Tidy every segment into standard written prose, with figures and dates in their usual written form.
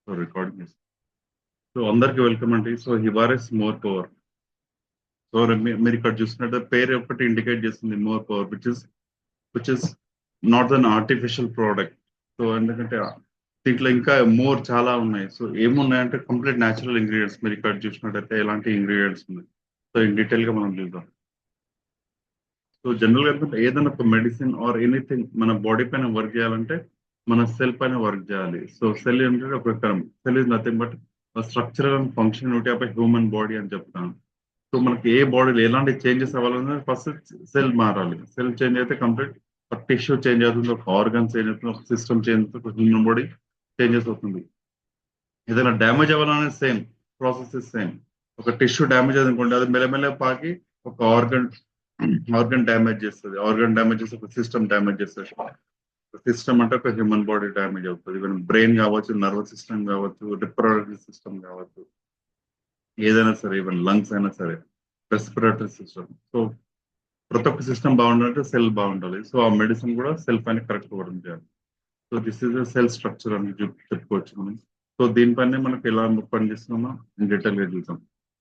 So recording. So అందరికి welcome అండి. So Hibaris more power. So మీరు ఇక్కడ చూసినట్టు పేరు ఒకటి ఇండికేట్ చేస్తుంది more power, which is not an artificial product. So ఎందుకంటే దీంట్లో ఇంకా మోర్ చాలా ఉన్నాయి. సో ఏమున్నాయంటే కంప్లీట్ న్యాచురల్ ఇంగ్రీడియంట్స్. మీరు ఇక్కడ చూసినట్టయితే ఎలాంటి ఇంగ్రీడియంట్స్ ఉన్నాయి. సో ఇన్ డీటెయిల్ గా మనం చూద్దాం. సో జనరల్ గా ఏంటంటే ఏదైనా ఒక మెడిసిన్ ఆర్ ఎనీథింగ్ మన బాడీ పైన వర్క్ చేయాలంటే మన సెల్ పైన వర్క్ చేయాలి. సో సెల్ ఏంటంటే ఒక cell is nothing but structural and functionality of human body అని చెప్తాను. సో మనకి ఏ బాడీలో ఎలాంటి చేంజెస్ అవ్వాలన్నా ఫస్ట్ సెల్ మారాలి. సెల్ చేంజ్ అయితే కంప్లీట్ ఒక టిష్యూ చేంజ్ అవుతుంది, ఒక ఆర్గన్ చేంజ్ అవుతుంది, ఒక సిస్టమ్ చేంజ్ అవుతుంది, ఒక హ్యూమన్ బాడీ చేంజెస్ అవుతుంది. ఏదైనా డ్యామేజ్ అవ్వాలనే సేమ్ ప్రాసెస్ సేమ్. ఒక టిష్యూ డ్యామేజ్ అనుకోండి, అది మెల్లమెల్ల పాకి ఒక ఆర్గన్ డ్యామేజ్ చేస్తుంది. ఆర్గన్ డ్యామేజ్ చేస్తే ఒక సిస్టమ్ డ్యామేజ్ చేస్తుంది. సిస్టమ్ అంటే ఒక హ్యూమన్ బాడీ డ్యామేజ్ అవుతుంది. ఈవెన్ బ్రెయిన్ కావచ్చు, నర్వస్ సిస్టమ్ కావచ్చు, రిప్రొడక్టివ్ సిస్టమ్ కావచ్చు, ఏదైనా సరే, ఈవెన్ లంగ్స్ అయినా సరే, రెస్పిరేటరీ సిస్టమ్. సో ప్రతి ఒక్క సిస్టమ్ బాగుండాలంటే సెల్ బాగుండాలి. సో ఆ మెడిసిన్ కూడా సెల్ పైన కరెక్ట్ వర్క్ చేయాలి. So this is cell structure అని చెప్పుకోవచ్చు మనం. సో దీనిపైనే మనకి ఎలా పనిచేస్తున్నామో ఇన్ డీటెయిల్ గా చూద్దాం.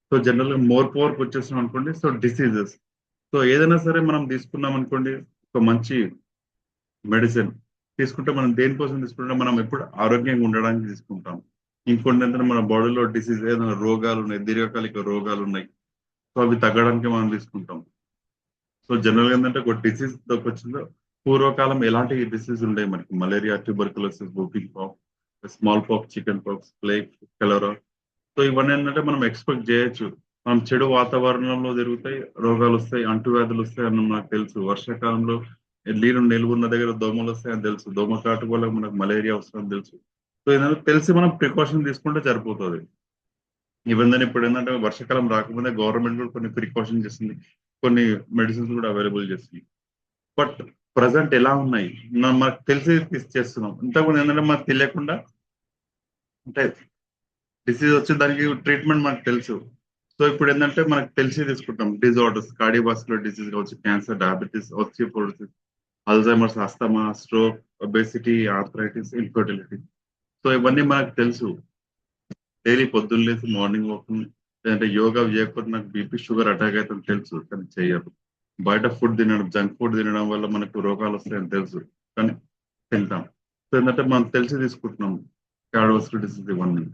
సో జనరల్ గా మోర్ పవర్ వచ్చేసాం అనుకోండి. So diseases. సో ఏదైనా సరే మనం తీసుకున్నాం అనుకోండి, ఒక మంచి మెడిసిన్ తీసుకుంటే మనం దేనికోసం తీసుకుంటే మనం ఎప్పుడు ఆరోగ్యంగా ఉండడానికి తీసుకుంటాం. ఇంకొన్ని ఏంటంటే మన బాడీలో డిసీజ్ ఏదైనా రోగాలు ఉన్నాయి, దీర్ఘకాలిక రోగాలు ఉన్నాయి. సో అవి తగ్గడానికి మనం తీసుకుంటాం. సో జనరల్ గా ఏంటంటే ఒక డిసీజ్ వచ్చిందో పూర్వకాలం ఎలాంటి డిసీజ్ ఉండే మనకి మలేరియా, ట్యూబర్కులోసిస్, బూకింగ్ పాక్, small pox, chicken pox, plague, cholera. So ఇవన్నీ ఏంటంటే మనం ఎక్స్పెక్ట్ చేయొచ్చు. మనం చెడు వాతావరణంలో తిరుగుతాయి, రోగాలు వస్తాయి, అంటువ్యాధులు వస్తాయి అని నాకు తెలుసు. వర్షాకాలంలో నీరు నిలువున్న దగ్గర దోమలు వస్తాయని తెలుసు. దోమ కాటు వల్ల మనకు మలేరియా వస్తుందని తెలుసు. సో ఏదైనా తెలిసి మనం ప్రికాషన్ తీసుకుంటే సరిపోతుంది. ఈవెన్ దాని ఇప్పుడు ఏంటంటే వర్షాకాలం రాకముందే గవర్నమెంట్ కూడా కొన్ని ప్రికాషన్ చేస్తుంది, కొన్ని మెడిసిన్స్ కూడా అవైలబుల్ చేస్తుంది. బట్ ప్రజెంట్ ఎలా ఉన్నాయి మనకు తెలిసి చేస్తున్నాం. ఇంతకుముందు ఏంటంటే మనకు తెలియకుండా అంటే డిసీజ్ వచ్చి దానికి ట్రీట్మెంట్ మనకు తెలుసు. సో ఇప్పుడు ఏంటంటే మనకు తెలిసి తీసుకుంటాం. డిజార్డర్స్, కార్డియోవాస్కులర్ డిసీజ్ కావచ్చు, cancer, diabetes, osteoporosis, Alzheimer's, asthma, stroke, obesity, arthritis, infertility. So ఇవన్నీ మనకు తెలుసు. డైలీ పొద్దున్న లేసి మార్నింగ్ వాక్ లేదంటే యోగా చేయకపోతే నాకు బీపీ, షుగర్ అటాక్ అవుతుందని తెలుసు, కానీ చేయరు. బయట ఫుడ్ తినడం, జంక్ ఫుడ్ తినడం వల్ల మనకు రోగాలు వస్తాయని తెలుసు, కానీ తింటాం. సో ఏంటంటే మనం తెలిసి తీసుకుంటున్నాం కార్డియోవాస్కులర్ డిసీజ్ ఇవన్నీ.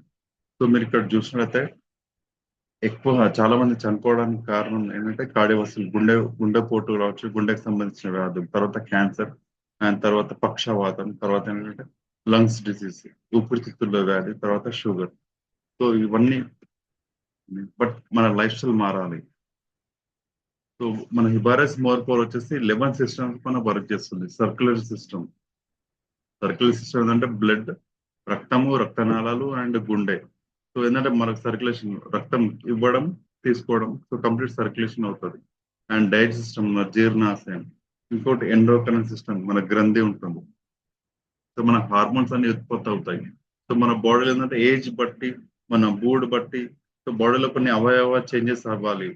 సో మీరు ఇక్కడ చూసినట్లయితే ఎక్కువ చాలా మంది చనిపోవడానికి కారణం ఏంటంటే కార్డియోవాస్కులర్ గుండెపోటు రావచ్చు, గుండెకి సంబంధించిన వ్యాధులు, తర్వాత క్యాన్సర్, అండ్ తర్వాత పక్షవాతం, తర్వాత ఏంటంటే లంగ్స్ డిసీజ్, ఊపిరితిత్తుల వ్యాధి, తర్వాత షుగర్. సో ఇవన్నీ. బట్ మన లైఫ్ స్టైల్ మారాలి. సో మన హిబారస్ మోర్పోర్ వచ్చేసి 11 సిస్టమ్స్ పైన వర్క్ చేస్తుంది. సర్క్యులర్ సిస్టమ్ ఏంటంటే బ్లడ్, రక్తము, రక్తనాళాలు అండ్ గుండె. సో ఏంటంటే మనకు సర్క్యులేషన్, రక్తం ఇవ్వడం, తీసుకోవడం, సో కంప్లీట్ సర్క్యులేషన్ అవుతుంది. అండ్ డైజెస్ట్ సిస్టమ్, మన జీర్ణాశయం. ఇంకోటి ఎండోక్రైన్ సిస్టమ్, మన గ్రంథి ఉంటుంది. సో మన హార్మోన్స్ అన్ని ఉత్పత్తి అవుతాయి. సో మన బాడీలో ఏంటంటే ఏజ్ బట్టి, మన మూడ్ బట్టి, సో బాడీలో కొన్ని అవయవ చేంజెస్ అవ్వాలి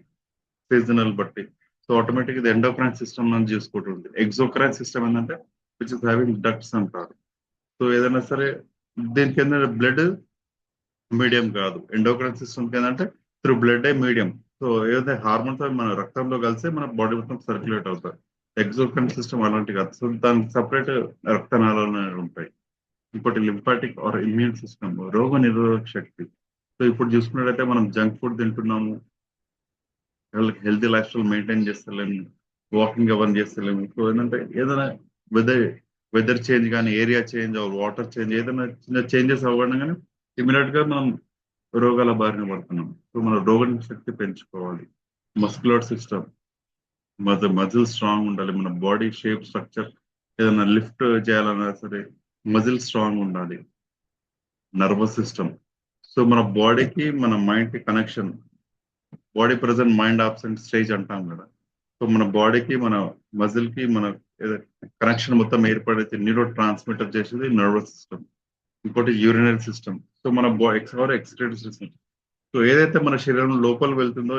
సీజనల్ బట్టి. సో ఆటోమేటిక్ ఇది ఎండోక్రైన్ సిస్టమ్ అని చూసుకుంటుంది. ఎగ్జోక్రైన్ సిస్టమ్ ఏంటంటే విచ్ ఇస్ హ్యావింగ్ డక్ట్స్ అంటారు. సో ఏదైనా సరే దీనికి ఏంటంటే బ్లడ్ మీడియం కాదు. ఎండోక్రైన్ సిస్టమ్కి ఏంటంటే త్రూ బ్లడ్ మీడియం. సో ఏదైతే హార్మోన్స్ అవి మన రక్తంలో కలిసి మన బాడీ మొత్తం సర్క్యులేట్ అవుతాయి. ఎగ్జోక్రైన్ సిస్టమ్ అలాంటి కాదు. సో దానికి సపరేట్ రక్తనాళాలు అనేవి ఉంటాయి. ఇంకోటి లింఫాటిక్ ఆర్ ఇమ్యూన్ సిస్టమ్, రోగ నిరోధక శక్తి. సో ఇప్పుడు చూసుకున్నట్టయితే మనం జంక్ ఫుడ్ తింటున్నాము, హెల్తీ లైఫ్ స్టైల్ మెయింటైన్ చేస్తలేము, వాకింగ్ అవన్నీ చేస్తలేము. సో ఏంటంటే ఏదైనా వెదర్ వెదర్ చేంజ్ కానీ, ఏరియా చేంజ్, వాటర్ చేంజ్, ఏదైనా చిన్న చేంజెస్ అవ్వడం కానీ ఇమీడియట్ గా మనం రోగాల బారిన పడుతున్నాం. సో మన రోగ శక్తి పెంచుకోవాలి. మస్కులర్ సిస్టమ్, మజిల్ స్ట్రాంగ్ ఉండాలి. మన బాడీ షేప్ స్ట్రక్చర్ ఏదైనా లిఫ్ట్ చేయాలన్నా సరే మజిల్ స్ట్రాంగ్ ఉండాలి. నర్వస్ సిస్టమ్, సో మన బాడీకి మన మైండ్ కి connection. Body present, mind absent stage అంటాం కదా. సో మన బాడీకి, మన మజిల్ కి, మన కనెక్షన్ మొత్తం ఏర్పడైతే న్యూరో ట్రాన్స్మిటర్ చేసేది నర్వస్ సిస్టమ్. ఇంకోటి యూరినరీ సిస్టమ్. సో మన ఎక్స్క్రిటరీ సిస్టమ్. సో ఏదైతే మన శరీరం లోపల వెళ్తుందో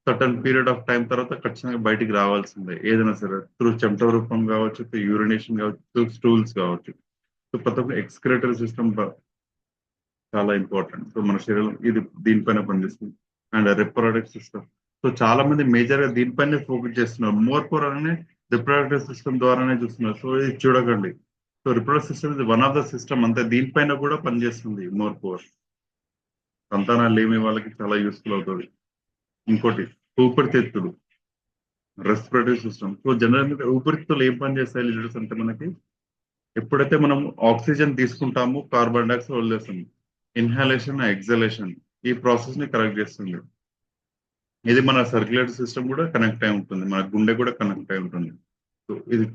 సర్టన్ పీరియడ్ ఆఫ్ టైం తర్వాత ఖచ్చితంగా బయటికి రావాల్సిందే. ఏదైనా సరే త్రూ చెమట రూపం కావచ్చు, త్రూ యూరినేషన్ కావచ్చు, త్రూ స్టూల్స్ కావచ్చు. సో ప్రతి ఒక్క ఎక్స్క్రిటరీ సిస్టమ్ చాలా ఇంపార్టెంట్. సో మన శరీరం ఇది దీనిపైన పనిచేస్తుంది. And reproductive system. సో చాలా మంది మేజర్ గా దీనిపైనే ఫోకస్ చేస్తున్నారు. మోర్ పవర్ అనే రిప్రొడక్టివ్ సిస్టమ్ ద్వారానే చూస్తున్నారు. సో ఇది చూడకండి. సో రిప్రొడక్టివ్ సిస్టమ్ ఇది వన్ ఆఫ్ ద సిస్టమ్ అంతే, దీనిపైన కూడా పనిచేస్తుంది మోర్ పవర్. సంతానాలు లేని వాళ్ళకి చాలా యూస్ఫుల్ అవుతుంది. ఇంకోటి ఊపిరితిత్తులు, రెస్పిరేటరీ సిస్టమ్. సో జనరల్ ఊపిరితిత్తులు ఏం పని చేస్తాయి లీడర్స్ అంటే మనకి ఎప్పుడైతే మనం ఆక్సిజన్ తీసుకుంటామో కార్బన్ డైఆక్సైడ్ వదిలేస్తాం. ఇన్హాలేషన్ ఎగ్జలేషన్ ఈ ప్రాసెస్ ని కరెక్ట్ చేస్తుంది. ఇది మన సర్క్యులేటరీ సిస్టమ్ కూడా కనెక్ట్ అయి ఉంటుంది, మన గుండె కూడా కనెక్ట్ అయి ఉంటుంది. సో ఇది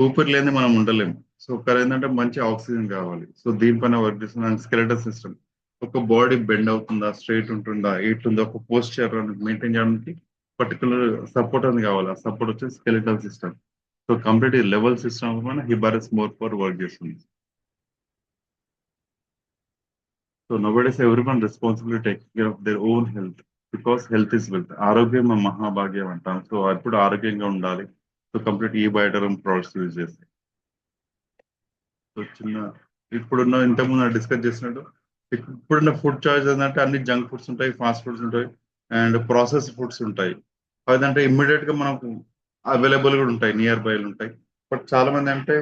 ఊపిరి లేని మనం ఉండలేము. సో కానీ ఏంటంటే మంచి ఆక్సిజన్ కావాలి. సో దీనిపైన వర్క్ చేస్తున్న స్కెలెటల్ సిస్టమ్. ఒక బాడీ బెండ్ అవుతుందా, స్ట్రైట్ ఉంటుందా, ఎటుందా, ఒక పోస్చర్ మెయింటైన్ చేయడానికి పర్టికులర్ సపోర్ట్ అని కావాలి. ఆ సపోర్ట్ వచ్చి skeletal system. So complete level system మన హిబారస్ మోర్ ఫర్ వర్క్ చేస్తుంది. So nowadays everyone responsible to take care of their own health because health is wealth. ఆరోగ్యం మహాభాగ్యం అంటాం. సో ఎప్పుడు ఆరోగ్యంగా ఉండాలి. సో కంప్లీట్ ఈ బయోటరమ్ ప్రోడక్ట్స్ యూజ్ చేసి. సో చిన్న ఇప్పుడున్న ఇంతకుముందు డిస్కస్ చేసినట్టు ఇప్పుడున్న ఫుడ్ చాయిస్ ఏంటంటే అన్ని జంక్ ఫుడ్స్ ఉంటాయి, ఫాస్ట్ ఫుడ్స్ ఉంటాయి అండ్ ప్రాసెస్ ఫుడ్స్ ఉంటాయి. అదంటే ఇమ్మీడియట్ గా మనకు అవైలబుల్ కూడా ఉంటాయి, నియర్ బై ఉంటాయి. బట్ చాలా మంది అంటే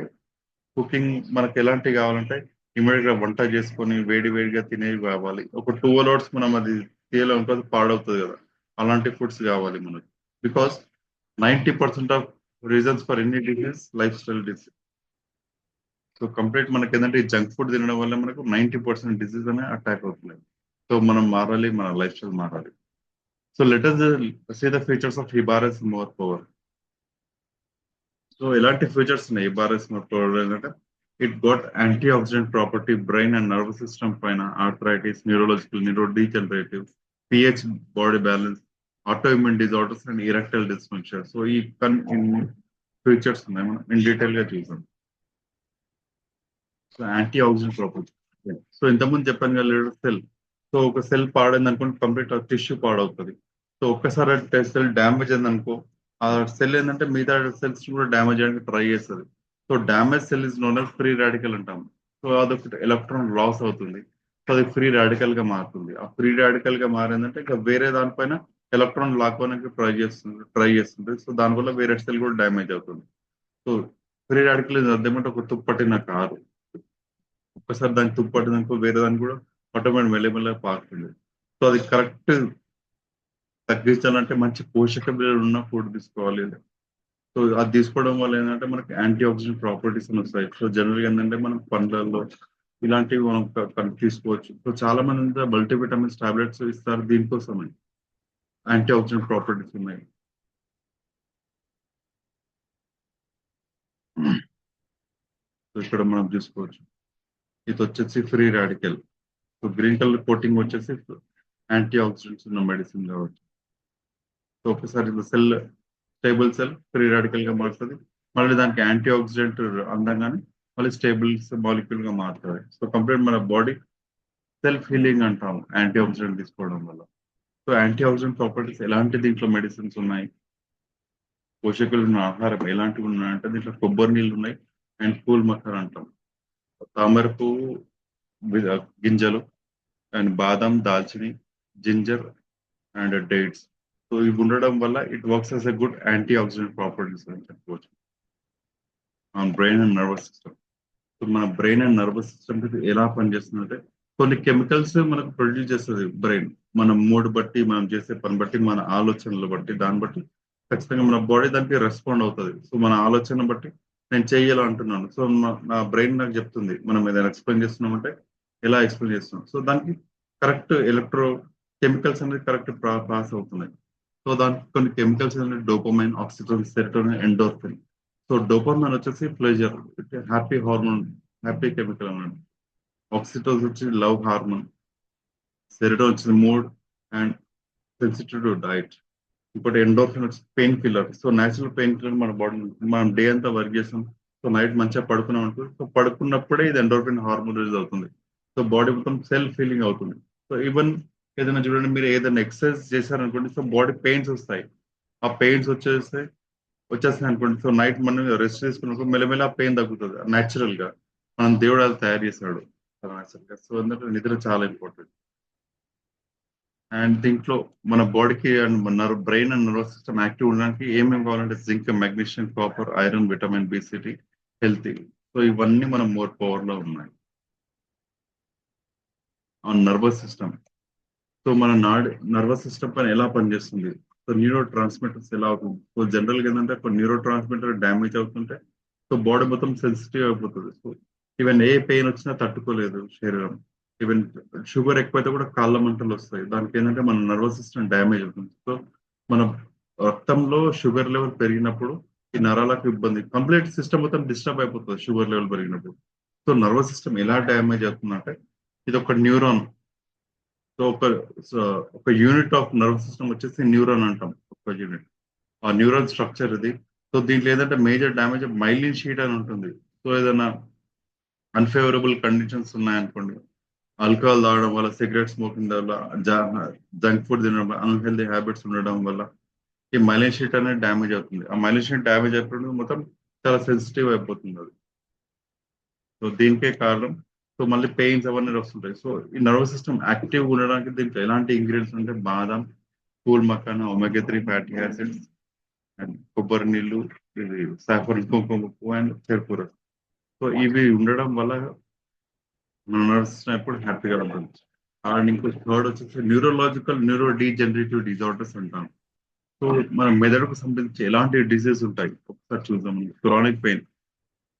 కుకింగ్ మనకి ఎలాంటివి కావాలంటే ఇమీడియట్ గా వంట చేసుకొని వేడి వేడిగా తినేవి కావాలి. ఒక 2 hours మనం అది తీయలో ఉంటుంది, పాడవుతుంది కదా. అలాంటి ఫుడ్స్ కావాలి మనకి. Because 90% of reasons for any disease life style disease. So complete మనకి ఏంటంటే ఈ జంక్ ఫుడ్ తినడం వల్ల మనకు 90% డిసీజ్ అనే అటాక్ అవుతున్నాయి. సో మనం మారాలి, మన లైఫ్ స్టైల్ మారాలి. So let us see the features of హిబారస్ more power. So ఎలాంటి ఫీచర్స్ ఉన్నాయి హిబారస్ మోర్ పవర్ ఏంటంటే it got anti oxidant property brain and nervous system పైన, arthritis, neurological, neuro degenerative, PH, body balance, auto immune disorders and erectile dysfunction. So ఈ features ఉన్నాయి, మనం in detail గా చూసాం. So anti oxidant property. So ఇంతకుముందు చెప్పాను కదా cell. So ఒక సెల్ పాడైంది అనుకోండి కంప్లీట్ టిష్యూ పాడవుతుంది. సో ఒక్కసారి సెల్ డ్యామేజ్ అయింది అనుకో, ఆ సెల్ ఏంటంటే మిగతా సెల్స్ కూడా డ్యామేజ్ చేయడానికి ట్రై చేస్తుంది. So damage cell is known free radical అంటాం. సో అదొకటి ఎలక్ట్రాన్ లాస్ అవుతుంది. సో అది ఫ్రీ రాడికల్ గా మారుతుంది. ఆ ఫ్రీ రాడికల్ గా మారిందంటే ఇంకా వేరే దానిపైన ఎలక్ట్రాన్ లాక్కోవడానికి ట్రై చేస్తుంది. సో దానివల్ల వేరే సెల్ కూడా డ్యామేజ్ అవుతుంది. సో ఫ్రీ రాడికల్ అదేమంటే ఒక తుప్పట్టిన కారు. ఒక్కసారి దానికి తుప్పట్టిందనుకో వేరే దానికి కూడా ఆటోమేటిక్ మెల్లమెల్లగా పారుతుంది. సో అది కరెక్ట్ తగ్గించాలంటే మంచి పోషక విలువలు ఉన్న ఫుడ్ తీసుకోవాలి. సో అది తీసుకోవడం వల్ల ఏంటంటే మనకి యాంటీ ఆక్సిడెంట్ ప్రాపర్టీస్ అని వస్తాయి. సో జనరల్గా ఏంటంటే మనం పండ్లలో ఇలాంటివి మనం తీసుకోవచ్చు. సో చాలా మంది మల్టీవిటమిన్స్ టాబ్లెట్స్ ఇస్తారు దీనికోసమే, యాంటీ ఆక్సిడెంట్ ప్రాపర్టీస్ ఉన్నాయి. సో ఇక్కడ మనం చూసుకోవచ్చు. ఇది వచ్చేసి free radical. So green colour coating వచ్చేసి యాంటీ ఆక్సిడెంట్స్ ఉన్న మెడిసిన్ కావచ్చు. సో ఒకసారి cell stable cell free radical గా మారుతుంది, మళ్ళీ దానికి యాంటీ ఆక్సిడెంట్ అందంగానే మళ్ళీ స్టేబుల్ మాలిక్యూల్ గా మారుతుంది. సో కంప్లీట్ మన బాడీ సెల్ఫ్ హీలింగ్ అంటాం యాంటీ ఆక్సిడెంట్ తీసుకోవడం వల్ల. సో యాంటీ ఆక్సిడెంట్ ప్రాపర్టీస్ ఎలాంటి దీంట్లో మెడిసిన్స్ ఉన్నాయి, పోషకులు ఉన్న ఆహారం ఎలాంటివి ఉన్నాయంటే దీంట్లో కొబ్బరి నీళ్ళు ఉన్నాయి అండ్ పూల్ మక్కర్ అంటాం, తామర పువ్వు గింజలు అండ్ బాదం, దాల్చిని, జింజర్ అండ్ డేట్స్. సో ఇవి ఉండడం వల్ల it works as a good anti oxidant properties అని చెప్పుకోవచ్చు మన brain and nervous system. So మన బ్రెయిన్ అండ్ నర్వస్ సిస్టమ్ ఎలా పనిచేస్తుందంటే కొన్ని కెమికల్స్ మనకు ప్రొడ్యూస్ చేస్తుంది బ్రెయిన్. మన మూడ్ బట్టి, మనం చేసే పని బట్టి, మన ఆలోచనలు బట్టి, దాన్ని బట్టి ఖచ్చితంగా మన బాడీ దానికి రెస్పాండ్ అవుతుంది. సో మన ఆలోచన బట్టి నేను చేయాలంటున్నాను, సో నా బ్రెయిన్ నాకు చెప్తుంది మనం ఏదైనా ఎక్స్ప్లెయిన్ చేస్తున్నామంటే ఎలా ఎక్స్ప్లెయిన్ చేస్తున్నాం. సో దానికి కరెక్ట్ ఎలక్ట్రో కెమికల్స్ అనేది కరెక్ట్ పాస్ అవుతున్నాయి. సో దానికి కొన్ని కెమికల్స్ అనేది dopamine, oxytocin, serotonin, endorphin. So dopamine వచ్చేసి pleasure, happy hormone, happy chemical అన్నమాట. ఆక్సిటోసిన్ వచ్చి లవ్ హార్మోన్, సెరోటోనిన్ వచ్చింది mood and sensitive to diet. ఇంకోటి ఎండోర్ఫిన్ వచ్చి pain killer. So natural pain killer మన బాడీ, మనం డే అంతా వర్క్ చేస్తాం, సో నైట్ మంచిగా పడుకున్నాం అనుకో, సో పడుకున్నప్పుడే ఇది ఎండోర్ఫిన్ హార్మోన్ రిలీజ్ అవుతుంది. సో బాడీ మొత్తం సెల్ఫ్ ఫీలింగ్ అవుతుంది. సో ఈవెన్ ఏదైనా చూడండి, మీరు ఏదైనా ఎక్సర్సైజ్ చేశారనుకోండి, సో బాడీ పెయిన్స్ వస్తాయి. ఆ పెయిన్స్ వచ్చేస్తాయి అనుకోండి, సో నైట్ మనం రెస్ట్ తీసుకున్నప్పుడు మెల్లమెల్ల ఆ పెయిన్ తగ్గుతుంది న్యాచురల్ గా. మనం దేవుడు అది తయారు చేశాడు. సో ఎందుకంటే నిద్ర చాలా ఇంపార్టెంట్. అండ్ దీంట్లో మన బాడీకి అండ్ మన brain and nervous system active ఉండడానికి ఏమేమి కావాలంటే zinc, magnesium, copper, iron, vitamin బి6, హెల్తీ. సో ఇవన్నీ మన మోర్ పవర్ లో ఉన్నాయి. Nervous system. సో మన నర్వస్ సిస్టమ్ పైన ఎలా పనిచేస్తుంది, సో న్యూరో ట్రాన్స్మిటర్స్ ఎలా అవుతుంది. సో జనరల్ గా ఏంటంటే ఒక న్యూరో ట్రాన్స్మిటర్ డ్యామేజ్ అవుతుంటే సో బాడీ మొత్తం సెన్సిటివ్ అయిపోతుంది. సో ఈవెన్ ఏ పెయిన్ వచ్చినా తట్టుకోలేదు శరీరం. ఈవెన్ షుగర్ ఎక్కువైతే కూడా కాళ్ళ మంటలు వస్తాయి. దానికి ఏంటంటే మన నర్వస్ సిస్టమ్ డ్యామేజ్ అవుతుంది. సో మన రక్తంలో షుగర్ లెవెల్ పెరిగినప్పుడు ఈ నరాలకు ఇబ్బంది, కంప్లీట్ సిస్టమ్ మొత్తం డిస్టర్బ్ అయిపోతుంది షుగర్ లెవెల్ పెరిగినప్పుడు. సో నర్వస్ సిస్టమ్ ఎలా డ్యామేజ్ అవుతుందంటే ఇది ఒక న్యూరాన్. సో సో ఒక యూనిట్ ఆఫ్ నర్వస్ సిస్టమ్ వచ్చేసి న్యూరాన్ అంటాం, ఒక యూనిట్. ఆ న్యూరల్ స్ట్రక్చర్ ఇది. సో దీంట్లో ఏదంటే మేజర్ డ్యామేజ్ మైలిన్ షీట్ అని ఉంటుంది. సో ఏదైనా అన్ఫేవరబుల్ కండిషన్స్ ఉన్నాయనుకోండి, ఆల్కహాల్ తాగడం వల్ల, సిగరెట్ స్మోకింగ్ వల్ల, జంక్ ఫుడ్ తినడం వల్ల, అన్హెల్దీ హ్యాబిట్స్ ఉండడం వల్ల ఈ మైలిన్ షీట్ అనేది డ్యామేజ్ అవుతుంది. ఆ మైలిన్ షీట్ డ్యామేజ్ అయిపోవడం మొత్తం చాలా సెన్సిటివ్ అయిపోతుంది అది. సో దీనికే కారణం. సో మళ్ళీ పెయిన్స్ అవన్నీ వస్తుంటాయి. సో ఈ నర్వస్ సిస్టమ్ యాక్టివ్ ఉండడానికి దీంట్లో ఎలాంటి ఇంగ్రీడియంట్స్ అంటే బాదం, pool makhana, omega 3 fatty acids, and కొబ్బరి నీళ్ళు, ఇది సాఫ్రన్, కుంకుమ పువ్వు అండ్ చెరుకు రసం. సో ఇవి ఉండడం వల్ల మన నర్వస్ సిస్టమ్ ఎప్పుడు హ్యాపీగా ఉంటుంది. అండ్ ఇంకో థర్డ్ వచ్చేసి న్యూరోలాజికల్ న్యూరో డీజనరేటివ్ డిజార్డర్స్ అంటాం. సో మన మెదడుకు సంబంధించి ఎలాంటి డిసీజ్ ఉంటాయి ఒకసారి చూద్దాం. Chronic pain.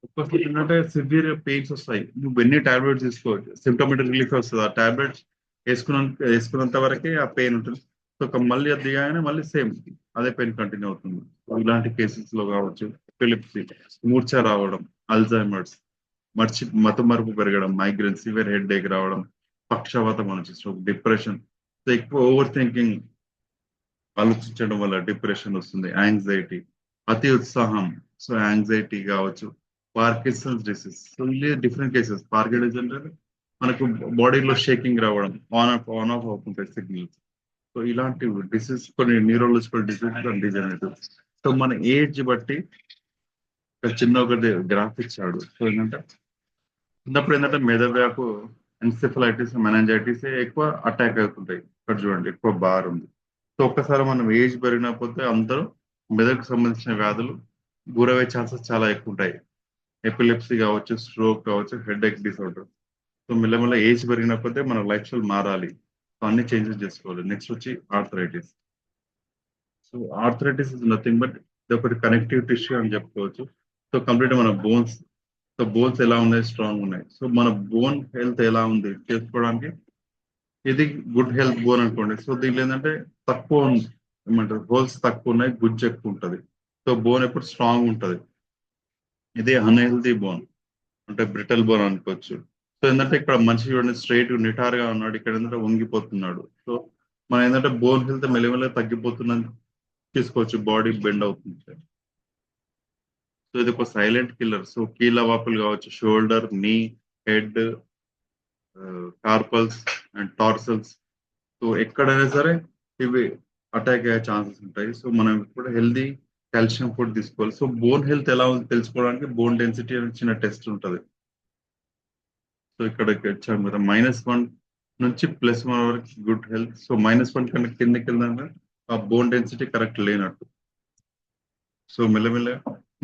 ఒక్కొక్కటి ఏంటంటే సివియర్ పెయిన్స్ వస్తాయి, నువ్వు ఎన్ని టాబ్లెట్స్ తీసుకోవచ్చు, సిమ్టమెటిక్ రిలీఫ్ వస్తుంది. ఆ టాబ్లెట్స్ వేసుకున్నంత వరకే ఆ పెయిన్ ఉంటుంది. సో మళ్ళీ అది దిగానే మళ్ళీ సేమ్ అదే పెయిన్ కంటిన్యూ అవుతుంది. సో ఇలాంటి కేసెస్ లో కావచ్చు ఎపిలిప్సీ, మూర్ఛ రావడం, అల్జైమర్స్, మతమరుపు పెరగడం, మైగ్రేన్, సివియర్ హెడ్ ఏక్ రావడం, పక్షవాతం అనొచ్చు, సో డిప్రెషన్. సో ఎక్కువ ఓవర్ థింకింగ్, ఆలోచించడం వల్ల డిప్రెషన్ వస్తుంది. యాంగ్జైటీ, అతి ఉత్సాహం, సో యాంగ్జైటీ కావచ్చు. పార్కిన్సన్స్ డిసీజ్, సో ఇది డిఫరెంట్ కేసెస్. పార్కిన్సన్స్ అంటే మనకు బాడీలో షేకింగ్ రావడం, ఆన్ ఆఫ్ అవుతుంటాయి సిగ్నల్స్. సో ఇలాంటి డిసీజ్ కొన్ని న్యూరోలజికల్ డిసీజ్ అండ్ డిజనరేటివ్. సో మన ఏజ్ బట్టి ఒకటి గ్రాఫ్ ఇచ్చాడు. సో ఏంటంటే చిన్నప్పుడు ఏంటంటే మెదడుకు ఎన్సెఫలైటిస్, మెనంజైటిస్ ఎక్కువ అటాక్ అవుతుంటాయి. ఇక్కడ చూడండి ఎక్కువ బార్ ఉంది. సో ఒక్కసారి మనం ఏజ్ పెరిగిన పోతే అందరూ మెదడుకు సంబంధించిన వ్యాధులు గురయ్యే ఛాన్సెస్ చాలా ఎక్కువ ఉంటాయి. ఎపిలెప్సీ కావచ్చు, స్ట్రోక్ కావచ్చు, హెడ్ ఎక్ డిసార్డర్. సో మెల్లమెల్ల ఏజ్ పెరిగినప్పుడే మన లైఫ్ స్టైల్ మారాలి. సో అన్ని చేంజెస్ చేసుకోవాలి. నెక్స్ట్ వచ్చి arthritis. So arthritis is nothing but ఇది ఒకటి కనెక్టివ్ టిష్యూ అని చెప్పుకోవచ్చు. సో కంప్లీట్ మన బోన్స్, సో బోన్స్ ఎలా ఉన్నాయి, స్ట్రాంగ్ ఉన్నాయి. సో మన బోన్ హెల్త్ ఎలా ఉంది చేసుకోవడానికి ఇది గుడ్ హెల్త్ బోన్ అనుకోండి. సో దీంట్లో ఏంటంటే తక్కువ ఏమంటారు, హోల్స్ తక్కువ ఉన్నాయి, గుజ్జు ఎక్కువ ఉంటుంది. సో బోన్ ఎప్పుడు స్ట్రాంగ్ ఉంటుంది. ఇది అన్హెల్తీ బోన్ అంటే బ్రిటల్ బోన్ అనుకోవచ్చు. సో ఏంటంటే ఇక్కడ మనిషి చూడండి స్ట్రైట్ నిటార్ గా ఉన్నాడు, ఇక్కడ ఏంటంటే వంగిపోతున్నాడు. సో మనం ఏంటంటే బోన్ హెల్త్ మెల్లమెల్ల తగ్గిపోతుందని తీసుకోవచ్చు, బాడీ బెండ్ అవుతుంది. సో ఇది ఒక సైలెంట్ కిల్లర్. సో కీళ్ళ వాపులు కావచ్చు, షోల్డర్, నీ, head, carpals and tarsals. So ఎక్కడైనా సరే ఇవి అటాక్ అయ్యే ఛాన్సెస్ ఉంటాయి. సో మనం ఇప్పుడు హెల్దీ కాల్షియం ఫుడ్ తీసుకోవాలి. సో బోన్ హెల్త్ ఎలా ఉంది తెలుసుకోవడానికి బోన్ డెన్సిటీ అని చిన్న టెస్ట్ ఉంటుంది. సో ఇక్కడికి వచ్చాము కదా, -1 నుంచి +1 వరకు గుడ్ హెల్త్. సో -1 కన్నా కిందకి వెళ్ళినా ఆ బోన్ డెన్సిటీ కరెక్ట్ లేనట్టు. సో మెల్లమెల్ల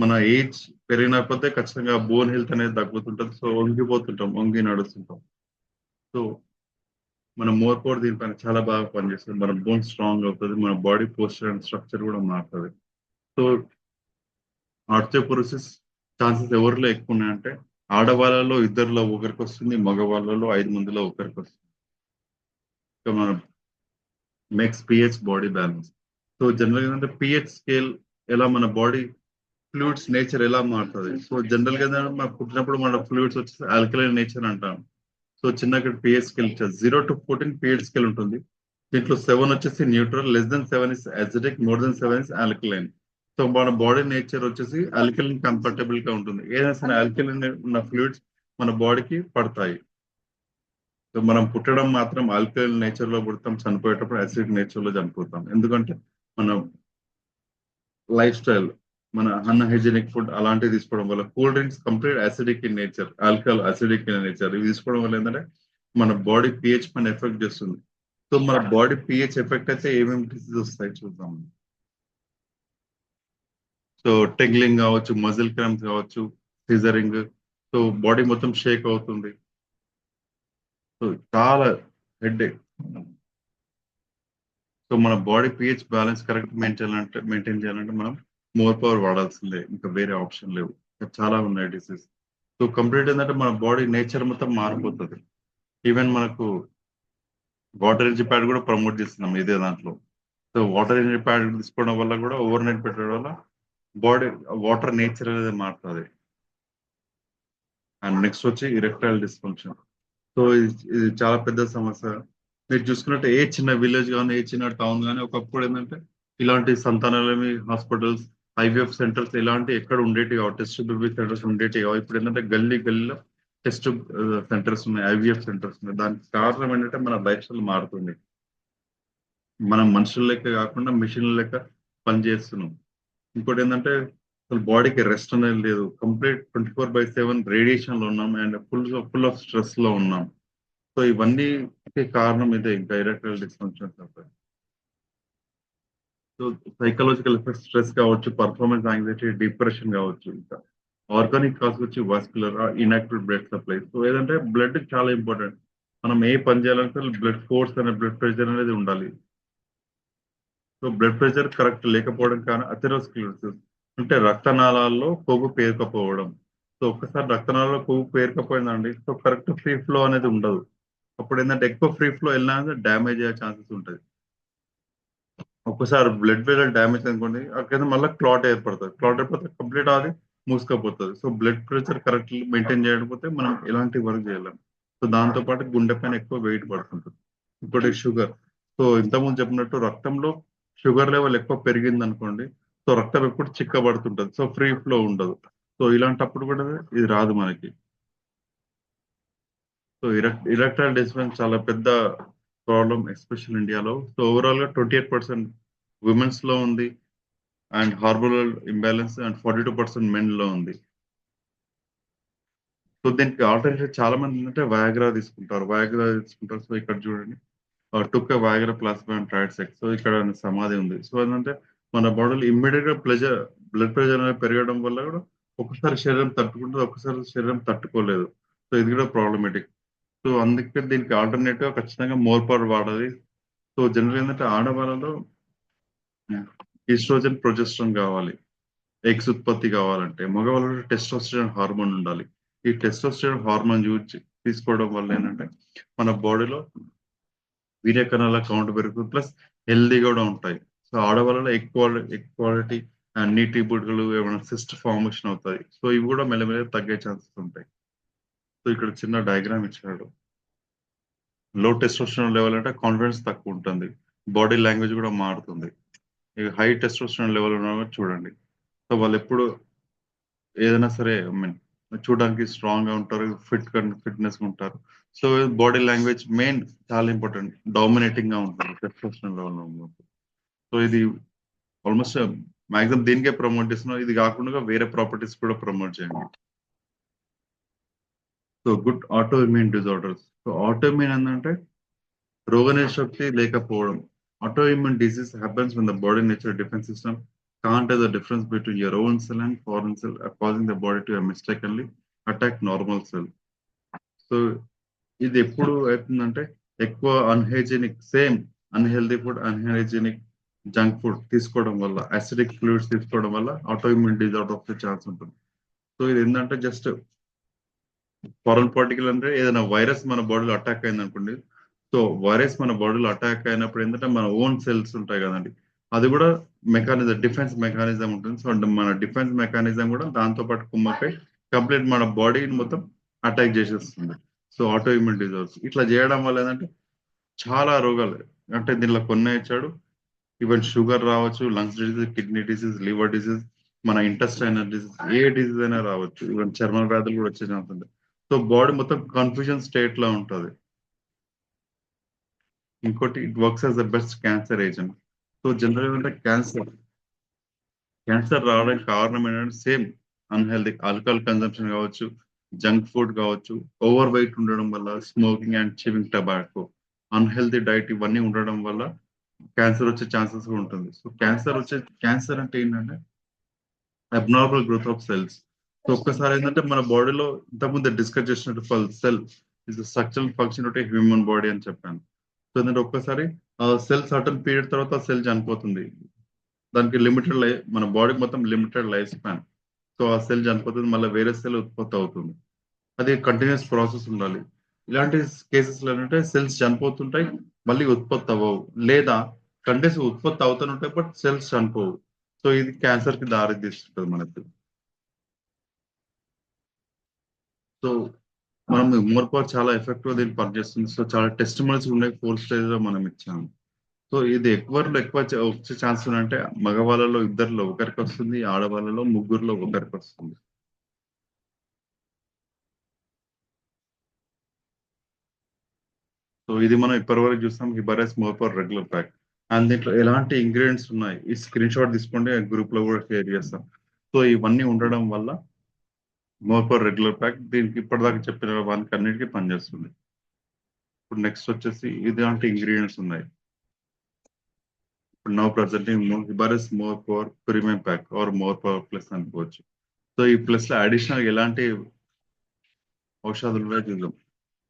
మన ఏజ్ పెరిగినకపోతే ఖచ్చితంగా బోన్ హెల్త్ అనేది తగ్గుతుంటుంది. సో వంగిపోతుంటాం, వంగి నడుస్తుంటాం. సో మన మోర్ పవర్ దీనిపైన చాలా బాగా పనిచేస్తుంది. మన బోన్ స్ట్రాంగ్ అవుతుంది, మన బాడీ పోస్చర్ అండ్ స్ట్రక్చర్ కూడా మారుతుంది. సో ఆర్థోపోరోసిస్ ఛాన్సెస్ ఎవరిలో ఎక్కువ ఉన్నాయంటే ఆడవాళ్ళలో 2లో ఒకరికి వస్తుంది, మగవాళ్ళలో 5 మందిలో ఒకరికి వస్తుంది. సో మనం makes pH body balance. So general ఏంటంటే పిహెచ్ స్కేల్ ఎలా మన బాడీ ఫ్లూయిడ్స్ నేచర్ ఎలా మారుతుంది. సో జనరల్ గా ఏంటంటే మన పుట్టినప్పుడు మన ఫ్లూయిడ్స్ వచ్చేసి ఆల్కలైన్ నేచర్ అంటాం. సో చిన్నగా pH scale 0 to 14 pH scale ఉంటుంది. దీంట్లో 7 వచ్చేసి neutral, less than 7 is acidic, more than 7 is alkaline. So మన బాడీ నేచర్ వచ్చేసి ఆల్కలైన్ కంఫర్టబుల్ గా ఉంటుంది. ఏదైనా సరే ఆల్కలైన్ ఉన్న ఫ్లూయిడ్స్ మన బాడీకి పడతాయి. సో మనం పుట్టడం మాత్రం ఆల్కలైన్ నేచర్ లో పుడతాం, చనిపోయేటప్పుడు అసిడిక్ నేచర్ లో చనిపోతాం. ఎందుకంటే మన లైఫ్ స్టైల్ మన అన్హైజీనిక్ ఫుడ్ అలాంటివి తీసుకోవడం వల్ల, cool drinks complete acidic in nature, alcohol acidic in nature, ఇవి తీసుకోవడం వల్ల ఏంటంటే మన బాడీ పిహెచ్ పైన ఎఫెక్ట్ చేస్తుంది. సో మన బాడీ పిహెచ్ ఎఫెక్ట్ అయితే ఏమేమి డిసీజ్ వస్తాయి చూద్దాం. సో టెంగ్లింగ్ కావచ్చు, మజిల్ క్రాంప్స్ కావచ్చు, సిజరింగ్, సో బాడీ మొత్తం షేక్ అవుతుంది, సో చాలా హెడ్. సో మన body pH balance correct maintain చేయాలంటే మనం మోర్ పవర్ వాడాల్సిందే, ఇంకా వేరే ఆప్షన్ లేవు. ఇంకా చాలా ఉన్నాయి డిసీజ్. సో కంప్లీట్ ఏంటంటే మన బాడీ నేచర్ మొత్తం మారిపోతుంది. ఈవెన్ మనకు వాటర్ ఎనర్జీ ప్యాడ్ కూడా ప్రమోట్ చేస్తున్నాం ఇదే దాంట్లో. సో వాటర్ ఎనర్జీ ప్యాడ్ తీసుకోవడం వల్ల కూడా ఓవర్ నైట్ పెట్టడం వల్ల బాడీ వాటర్ నేచర్ అనేది మారుతుంది. అండ్ నెక్స్ట్ వచ్చి ఇరెక్టైల్ డిస్ఫంక్షన్. సో ఇది చాలా పెద్ద సమస్య. మీరు చూసుకున్నట్టు ఏ చిన్న విలేజ్ కానీ ఏ చిన్న టౌన్ కానీ ఒకప్పుడు ఏంటంటే ఇలాంటి సంతానలేమి హాస్పిటల్స్, ఐవీఎఫ్ సెంటర్స్ ఇలాంటి ఎక్కడ ఉండేవి కావు, టెస్ట్ బేబీ సెంటర్స్ ఉండేవి కావు. ఇప్పుడు ఏంటంటే గల్లీ గల్లీలో టెస్ట్ సెంటర్స్ ఉన్నాయి, ఐవీఎఫ్ సెంటర్స్ ఉన్నాయి. దానికి కారణం ఏంటంటే మన లైఫ్ స్టైల్ మారుతుంది. మనం మనుషుల లెక్క కాకుండా మిషన్ల లెక్క పనిచేస్తున్నాం. ఇంకోటి ఏంటంటే అసలు బాడీకి రెస్ట్ అనేది లేదు, కంప్లీట్ 24/7 రేడియేషన్ లో ఉన్నాం అండ్ ఫుల్ ఆఫ్ స్ట్రెస్ లో ఉన్నాం. సో ఇవన్నీ కారణం ఇదే, ఇంకా ఇరెక్టైల్ డిస్ఫంక్షన్స్ అవుతాయి. సో సైకలాజికల్ ఎఫెక్ట్స్, స్ట్రెస్ కావచ్చు, పర్ఫార్మెన్స్ యాంగ్జైటీ, డిప్రెషన్ కావచ్చు. ఇంకా ఆర్గానిక్ కాజ్ వచ్చి vascular inactive blood supply. So ఏదంటే బ్లడ్ చాలా ఇంపార్టెంట్. మనం ఏ పని చేయాలంటే బ్లడ్ ఫోర్స్ అనే బ్లడ్ ప్రెషర్ అనేది ఉండాలి. సో బ్లడ్ ప్రెషర్ కరెక్ట్ లేకపోవడం కానీ అథెరోస్క్లెరోసిస్ అంటే రక్తనాళాల్లో కొవ్వు పేరుకపోవడం. సో ఒక్కసారి రక్తనాళాల్లో కొవ్వు పేరుకపోయిందండి, సో కరెక్ట్ ఫ్రీ ఫ్లో అనేది ఉండదు. అప్పుడు ఏంటంటే ఎక్కువ ఫ్రీ ఫ్లో వెళ్ళినా డ్యామేజ్ అయ్యే ఛాన్సెస్ ఉంటుంది. ఒక్కసారి బ్లడ్ వెజల్ డ్యామేజ్ అనుకోండి, అక్కడ మళ్ళీ క్లాట్ ఏర్పడుతుంది. క్లాట్ ఏర్పడితే కంప్లీట్ అది మూసుకపోతుంది. So blood pressure correct maintain చేయకపోతే మనం ఎలాంటి వర్క్ చేయలేం. సో దాంతో పాటు గుండె పైన ఎక్కువ వెయిట్ పడుతుంటుంది. ఇంకోటి షుగర్. సో ఇంతకుముందు చెప్పినట్టు రక్తంలో షుగర్ లెవెల్ ఎక్కువ పెరిగింది అనుకోండి, సో రక్తం ఎప్పుడు చిక్కబడుతుంటది, సో ఫ్రీ ఫ్లో ఉండదు. సో ఇలాంటప్పుడు కూడా ఇది రాదు మనకి. సో ఇరెక్టైల్ డిస్ఫంక్షన్ చాలా పెద్ద ప్రాబ్లం ఎస్పెషల్ ఇండియాలో. సో ఓవరాల్ గా 28% ఉమెన్స్ లో ఉంది and hormonal imbalance and 42% men లో ఉంది. సో దీనికి ఆల్టర్నేటివ్ చాలా మంది ఏంటంటే వయాగ్రా తీసుకుంటారు. సో ఇక్కడ చూడండి, took Viagra plasma and tried sex. So ఇక్కడ సమాధి ఉంది. సో ఏంటంటే మన బాడీలో ఇమ్మీడియట్ గా బ్లడ్ ప్రెషర్ అనేది పెరగడం వల్ల కూడా ఒకసారి శరీరం తట్టుకుంటుంది, ఒకసారి శరీరం తట్టుకోలేదు. సో ఇది కూడా ప్రాబ్లమేటిక్. సో అందుకే దీనికి ఆల్టర్నేటివ్ ఖచ్చితంగా మోర్ పవర్ వాడాలి. సో జనరల్ ఏంటంటే ఆడవాళ్ళలో ఈస్ట్రోజన్, ప్రొజెస్ట్రాన్ కావాలి. ఎగ్స్ ఉత్పత్తి కావాలంటే మగవాళ్ళలో టెస్టోస్టెరాన్ హార్మోన్ ఉండాలి. ఈ టెస్టోస్టెరాన్ హార్మోన్ యూజ్ తీసుకోవడం వల్ల ఏంటంటే మన బాడీలో వీర్య కణాల కౌంట్ పెరుగుతుంది, ప్లస్ హెల్దీ కూడా ఉంటాయి. సో ఆడవాళ్ళలో ఎక్కువ నీటి బుడ్గలు ఏమైనా సిస్ట్ ఫార్మేషన్ అవుతాయి. సో ఇవి కూడా మెల్లమెల్లగా తగ్గే ఛాన్సెస్ ఉంటాయి. సో ఇక్కడ చిన్న డయాగ్రామ్ ఇచ్చాడు. లో టెస్టోస్టెరాన్ లెవెల్ అంటే కాన్ఫిడెన్స్ తక్కువ ఉంటుంది, బాడీ లాంగ్వేజ్ కూడా మారుతుంది. ఇక హై టెస్టోస్టెరాన్ లెవెల్ ఉన్న వాళ్ళు చూడండి, సో వాళ్ళు ఎప్పుడు ఏదైనా సరే ఐ మీన్ చూడడానికి స్ట్రాంగ్ గా ఉంటారు, ఫిట్నెస్ గా ఉంటారు. సో బాడీ లాంగ్వేజ్ మెయిన్ చాలా ఇంపార్టెంట్, డామినేటింగ్ గా ఉంటుంది టెస్టోస్టెరాన్ లెవెల్ ఉన్నప్పుడు. సో ఇది ఆల్మోస్ట్ మాక్సిమం దీనికే ప్రమోట్ చేస్తున్నాం. ఇది కాకుండా వేరే ప్రాపర్టీస్ కూడా ప్రమోట్ చేయండి. So good auto immune disorders. So auto immune ఏంటంటే రోగనిరోధక శక్తి లేకపోవడం. Auto immune disease happens when the body nature defense system can't tell the difference between your own cell and foreign cell, causing the body to mistakenly attack normal cell. So ఇది ఎప్పుడు అవుతుందంటే ఎక్కువ unhealthy food, unhygienic junk food తీసుకోవడం వల్ల, acidic fluids తీసుకోవడం వల్ల auto immune disorder వచ్చే chance ఉంటుంది. సో ఇది ఏంటంటే జస్ట్ ఫారెన్ పార్టికల్ అంటే ఏదైనా వైరస్ మన బాడీలో అటాక్ అయింది అనుకోండి. సో వైరస్ మన బాడీలో అటాక్ అయినప్పుడు ఏంటంటే మన ఓన్ సెల్స్ ఉంటాయి కదండి, అది కూడా డిఫెన్స్ మెకానిజం ఉంటుంది. సో మన డిఫెన్స్ మెకానిజం కూడా దాంతో పాటు కుమ్మకై కంప్లీట్ మన బాడీని మొత్తం అటాక్ చేసేస్తుంది. సో ఆటో ఇమ్యూన్ డిజార్డర్స్ ఇట్లా చేయడం వల్ల ఏంటంటే చాలా రోగాలు, అంటే దీనిలో కొన్ని ఇచ్చాడు. ఈవెన్ షుగర్ రావచ్చు, lungs disease, kidney disease, liver disease, మన ఇంటెస్టైనల్ డిసీజ్, ఏ డిసీజ్ అయినా రావచ్చు. ఈవెన్ చర్మ వ్యాధులు కూడా వచ్చే ఛాన్స్ ఉంది. సో బాడీ మొత్తం కన్ఫ్యూజన్ స్టేట్ లో ఉంటుంది. ఇంకోటి it works as the best cancer agent. So general అంటే క్యాన్సర్ క్యాన్సర్ రావడానికి కారణం ఏంటంటే సేమ్ అన్హెల్దీ ఆల్కహాల్ కన్సంప్షన్ కావచ్చు, జంక్ ఫుడ్ కావచ్చు, ఓవర్ వెయిట్ ఉండడం వల్ల, smoking and chewing tobacco, unhealthy diet ఇవన్నీ ఉండడం వల్ల క్యాన్సర్ వచ్చే ఛాన్సెస్ ఉంటుంది. సో క్యాన్సర్ అంటే ఏంటంటే abnormal growth of cells. So ఒక్కసారి ఏంటంటే మన బాడీలో ఇంతకుముందు డిస్కస్ చేసినట్టు సెల్ ఇస్ స్ట్రక్చరల్ ఫంక్షన్ ఒకటి హ్యూమన్ బాడీ అని చెప్పాను. సో ఏంటంటే ఒక్కసారి సెల్ సర్టన్ పీరియడ్ తర్వాత సెల్ చనిపోతుంది. దానికి మన బాడీకి మొత్తం లిమిటెడ్ లైఫ్ స్పాన్. సో ఆ సెల్ చనిపోతుంది, మళ్ళీ వేరే సెల్ ఉత్పత్తి అవుతుంది. అది కంటిన్యూస్ ప్రాసెస్ ఉండాలి. ఇలాంటి కేసెస్ లో ఏంటంటే సెల్స్ చనిపోతుంటాయి, మళ్ళీ ఉత్పత్తి అవ్వవు, లేదా కంటిన్యూస్ ఉత్పత్తి అవుతుంటాయి బట్ సెల్స్ చనిపోవు. సో ఇది క్యాన్సర్ కి దారి తీస్తుంటది మనకి. సో మనం మోర్పవర్ చాలా ఎఫెక్టివ్ దీన్ని పనిచేస్తుంది. సో చాలా టెస్ట్ మల్స్ ఉన్నాయి, 4 స్టేజ్ లో మనం ఇచ్చాము. సో ఇది ఎక్కువలో ఎక్కువ వచ్చే ఛాన్స్ ఉందంటే మగవాళ్ళలో ఇద్దరిలో ఒకరికి వస్తుంది, ఆడవాళ్ళలో ముగ్గురులో ఒకరికి వస్తుంది. సో ఇది మనం ఇప్పటివరకు చూస్తాం హిబరెస్ మోర్పవర్ రెగ్యులర్ ప్యాక్. అండ్ దీంట్లో ఎలాంటి ఇంగ్రీడియంట్స్ ఉన్నాయి ఈ స్క్రీన్ షాట్ తీసుకోండి, గ్రూప్ లో కూడా షేర్ చేస్తాం. సో ఇవన్నీ ఉండడం వల్ల మోర్పవర్ రెగ్యులర్ ప్యాక్ దీనికి ఇప్పటిదాకా చెప్పిన వానికి అన్నిటికీ పనిచేస్తుంది. ఇప్పుడు నెక్స్ట్ వచ్చేసి ఇలాంటి ఇంగ్రీడియంట్స్ ఉన్నాయి. ఇప్పుడు now presenting Hibaris more power premium pack or more power plus అనుకోవచ్చు. సో ఈ ప్లస్ లో అడిషనల్ ఎలాంటి ఔషధాలు కూడా చూద్దాం.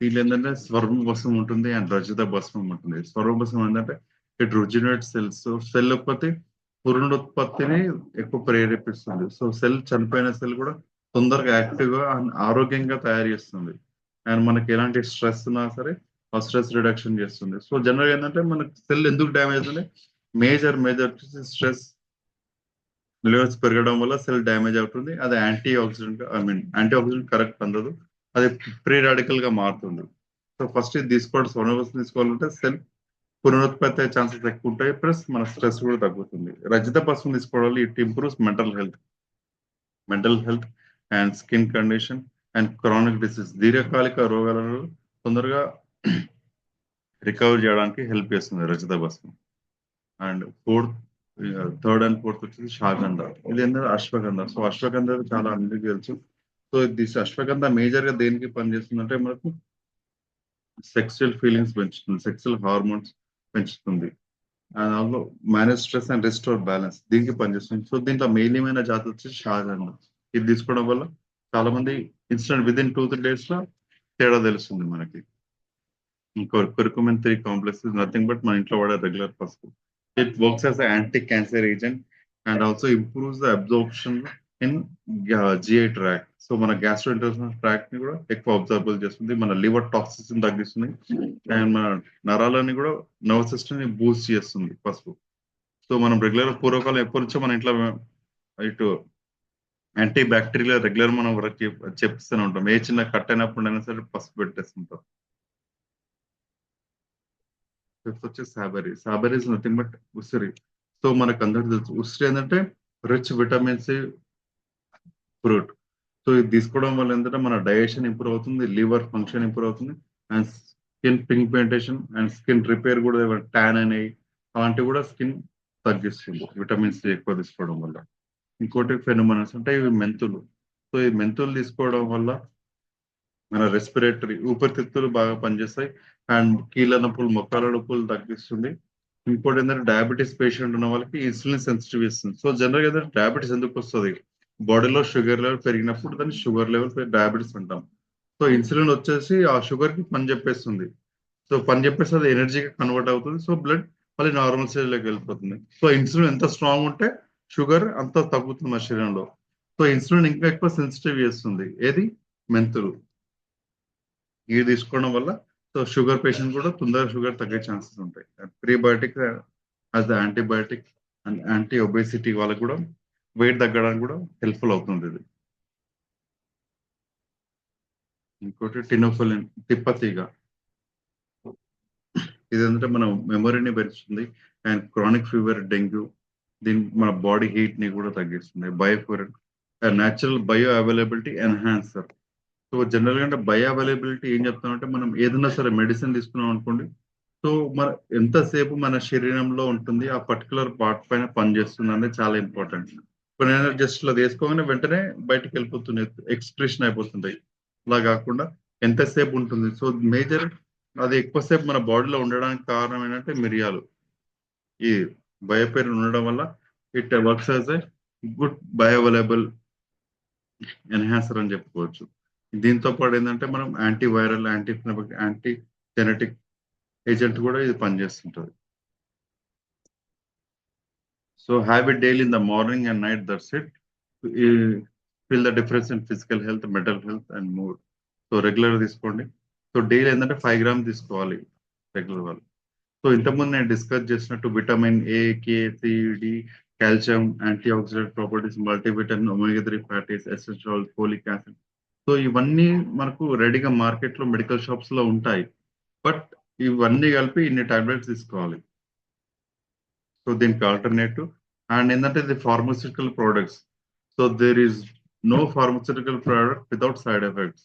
దీంట్లో ఏంటంటే స్వర్ణ భస్మం ఉంటుంది అండ్ రజిత భస్మం ఉంటుంది. స్వర్ణ భస్మం ఏంటంటే ఇట్ రుజినేట్ సెల్స్. సెల్ ఉత్పత్తి పునరుత్పత్తిని ఎక్కువ ప్రేరేపిస్తుంది. సో సెల్ చనిపోయిన సెల్ కూడా తొందరగా యాక్టివ్ గా and ఆరోగ్యంగా తయారు చేస్తుంది. అండ్ మనకి ఎలాంటి స్ట్రెస్ ఉన్నా సరే ఆ స్ట్రెస్ రిడక్షన్ చేస్తుంది. సో జనరల్ ఏంటంటే మనకి సెల్ ఎందుకు డ్యామేజ్ అవుతుంది, మేజర్ స్ట్రెస్ లెవెల్స్ పెరగడం వల్ల సెల్ డ్యామేజ్ అవుతుంది. అది యాంటీ ఆక్సిడెంట్ కరెక్ట్ అందదు, అది ప్రీ రాడికల్ గా మారుతుంది. సో ఫస్ట్ ఇది తీసుకోవాలి, సోనోబస్ తీసుకోవాలంటే సెల్ పునరుత్పత్తి అయ్యే ఛాన్సెస్ ఎక్కువ ఉంటాయి, ప్లస్ మన స్ట్రెస్ కూడా తగ్గుతుంది. రజిత పసుపు తీసుకోవడం వల్ల it improves mental health and skin condition and chronic disease, దీర్ఘకాలిక రోగాలను తొందరగా రికవర్ చేయడానికి హెల్ప్ చేస్తుంది రజిత భస్మం. అండ్ థర్డ్ అండ్ ఫోర్త్ వచ్చేసి షాగంధ. ఇది ఏంటంటే అశ్వగంధ. సో అశ్వగంధ చాలా అందరికీ తెలుసు. సో దిస్ అశ్వగంధ మేజర్ గా దేనికి పనిచేస్తుందంటే మనకు సెక్సువల్ ఫీలింగ్స్ పెంచుతుంది, సెక్సువల్ హార్మోన్స్ పెంచుతుంది, అండ్ అందులో manage stress and restore balance దీనికి పనిచేస్తుంది. సో దీంట్లో మెయిన్మైన జాతి వచ్చేసి షాగంధ. ఇది తీసుకోవడం వల్ల చాలా మంది ఇన్స్టెంట్ విదిన్ 2-3 days లో తేడా తెలుస్తుంది మనకి. ఇంకో curcumin 3 complex is nothing but మన ఇంట్లో వాడే రెగ్యులర్ పసుపు. It works as anti cancer agent and also improves the absorption in GI track. So మన గ్యాస్ట్రో ఇంటెస్టినల్ ట్రాక్ ని కూడా ఎక్కువ అబ్జర్బుల్ చేస్తుంది, మన లివర్ టాక్సిన్స్ తగ్గిస్తుంది, అండ్ మన నరాలని కూడా నర్వ్ సిస్టమ్ ని బూస్ట్ చేస్తుంది పసుపు. సో మనం రెగ్యులర్ పూర్వకాలం ఎప్పటి నుంచో మన ఇంట్లో ఇటు యాంటీ బ్యాక్టీరియల్ రెగ్యులర్ మనం వరకు చెప్పిస్తూనే ఉంటాం. ఏ చిన్న కట్ అయినప్పుడు అయినా సరే పసుపు పెట్టేస్తుంటాం. ఫిఫ్త్ వచ్చేసి సాబరీ ఇస్ నథింగ్ బట్ ఉసిరి. సో మనకు అందరికి తెలుసు ఉసిరి ఏంటంటే rich vitamin C fruit. So ఇది తీసుకోవడం వల్ల ఏంటంటే మన డైజెషన్ ఇంప్రూవ్ అవుతుంది, లివర్ ఫంక్షన్ ఇంప్రూవ్ అవుతుంది, and skin pigmentation and skin repair కూడా ట్యాన్ అనేవి అలాంటివి కూడా స్కిన్ తగ్గిస్తుంది విటమిన్ సి ఎక్కువ తీసుకోవడం వల్ల. ఇంకోటి ఫెనుమనస్ అంటే ఇవి మెంతులు. సో ఈ మెంతులు తీసుకోవడం వల్ల మన రెస్పిరేటరీ ఊపిరితిత్తులు బాగా పనిచేస్తాయి, అండ్ కీళ్ళ నొప్పులు మొక్కల నొప్పులు తగ్గిస్తుంది. ఇంకోటి ఏంటంటే డయాబెటీస్ పేషెంట్ ఉన్న వాళ్ళకి ఇన్సులిన్ సెన్సిటివ్ ఇస్తుంది. సో జనరల్గా ఏంటంటే డయాబెటీస్ ఎందుకు వస్తుంది, బాడీలో షుగర్ లెవెల్ పెరిగినప్పుడు దాన్ని షుగర్ లెవెల్ డయాబెటీస్ అంటాం. సో ఇన్సులిన్ వచ్చేసి ఆ షుగర్ కి పని చెప్పేస్తుంది. సో పని చెప్పేసి అది ఎనర్జీగా కన్వర్ట్ అవుతుంది. సో బ్లడ్ మళ్ళీ నార్మల్ స్టేజ్ లోకి వెళ్ళిపోతుంది. సో ఇన్సులిన్ ఎంత స్ట్రాంగ్ ఉంటే షుగర్ అంత తగ్గుతుంది మన శరీరంలో. సో ఇన్సులిన్ ఇంకా ఎక్కువ సెన్సిటివ్ చేస్తుంది ఏది, మెంతులు. ఇది తీసుకోవడం వల్ల సో షుగర్ పేషెంట్ కూడా తొందరగా షుగర్ తగ్గే ఛాన్సెస్ ఉంటాయి. Prebiotic as antibiotic and anti obesity వాళ్ళకి కూడా వెయిట్ తగ్గడానికి కూడా హెల్ప్ఫుల్ అవుతుంది ఇది. ఇంకోటి టినోఫిలిన్ తిప్పతీగ. ఇది ఏంటంటే మన మెమరీని పెంచుతుంది అండ్ క్రానిక్ ఫీవర్, డెంగ్యూ, దీని మన బాడీ హీట్ ని కూడా తగ్గిస్తుంది. Bioperine natural bio availability enhancer. So general గా అంటే బయో అవైలబిలిటీ ఏం చెప్తామంటే మనం ఏదైనా సరే మెడిసిన్ తీసుకున్నాం అనుకోండి, సో మన ఎంతసేపు మన శరీరంలో ఉంటుంది ఆ పర్టికులర్ పార్ట్ పైన పనిచేస్తుంది అనేది చాలా ఇంపార్టెంట్. కొన్ని జస్ట్ ఇలా వేసుకోగానే వెంటనే బయటకు వెళ్ళిపోతున్నాయి, ఎక్స్ప్రెషన్ అయిపోతుంటాయి. అలా కాకుండా ఎంతసేపు ఉంటుంది. సో మేజర్ అది ఎక్కువసేపు మన బాడీలో ఉండడానికి కారణం ఏంటంటే మిరియాలు. ఈ బయోపెరిన్ ఉండడం వల్ల it works as a good bioavailable enhancer అని చెప్పుకోవచ్చు. దీంతో పాటు ఏంటంటే మనం anti viral, anti genetic agent కూడా ఇది పనిచేస్తుంటది. So have it daily in the morning and night, that's it. Feel the difference in physical health, mental health and mood. So regular తీసుకోండి. సో డైలీ ఏంటంటే 5 గ్రామ్స్ తీసుకోవాలి regular వాళ్ళు. So ఇంతకుముందు నేను discuss చేసినట్టు vitamin A, K, C, D, calcium, anti oxidant properties, multivitamin, omega 3 fatties, essential folic acid. So ఇవన్నీ మనకు రెడీగా మార్కెట్ లో మెడికల్ షాప్స్ లో ఉంటాయి. బట్ ఇవన్నీ కలిపి ఇన్ని టాబ్లెట్స్ తీసుకోవాలి. సో దీనికి ఆల్టర్నేటివ్ అండ్ ఏంటంటే ఇది pharmaceutical products. So there is no pharmaceutical product without side effects.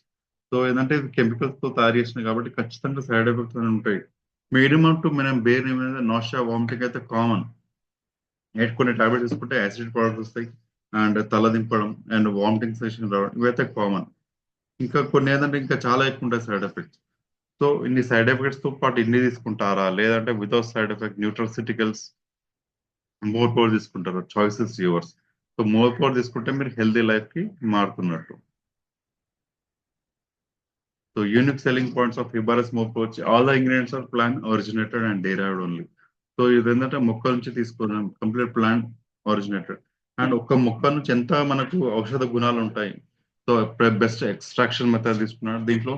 So ఏంటంటే ఇది కెమికల్స్ తో తయారు చేసినాయి కాబట్టి ఖచ్చితంగా సైడ్ ఎఫెక్ట్స్ అని ఉంటాయి. మినిమం టు మినిమం బేర్ నాషా, వామిటింగ్ అయితే కామన్. కొన్ని టాబ్లెట్స్ తీసుకుంటే యాసిడ్ ప్రాబ్లమ్స్ వస్తాయి అండ్ తల దింపడం అండ్ వామిటింగ్ సెషన్ రావడం, ఇవైతే కామన్. ఇంకా కొన్ని ఏంటంటే ఇంకా చాలా ఎక్కువ ఉంటాయి సైడ్ ఎఫెక్ట్స్. సో ఇన్ని సైడ్ ఎఫెక్ట్స్ తో పాటు ఇన్ని తీసుకుంటారా, లేదంటే without side effect nutraceuticals more power తీసుకుంటారు, choices yours. So more power తీసుకుంటే మీరు హెల్దీ లైఫ్ కి మారుతున్నట్టు. So unique selling points of హిబారస్ more power, all the ingredients are plant originated and derived only. So ఇది ఏంటంటే మొక్క నుంచి తీసుకున్నాం, కంప్లీట్ ప్లాంట్ ఒరిజినేటెడ్. అండ్ ఒక్క మొక్క నుంచి ఎంత మనకు ఔషధ గుణాలు ఉంటాయి. సో బెస్ట్ ఎక్స్ట్రాక్షన్ మెథడ్ తీసుకున్నాడు. దీంట్లో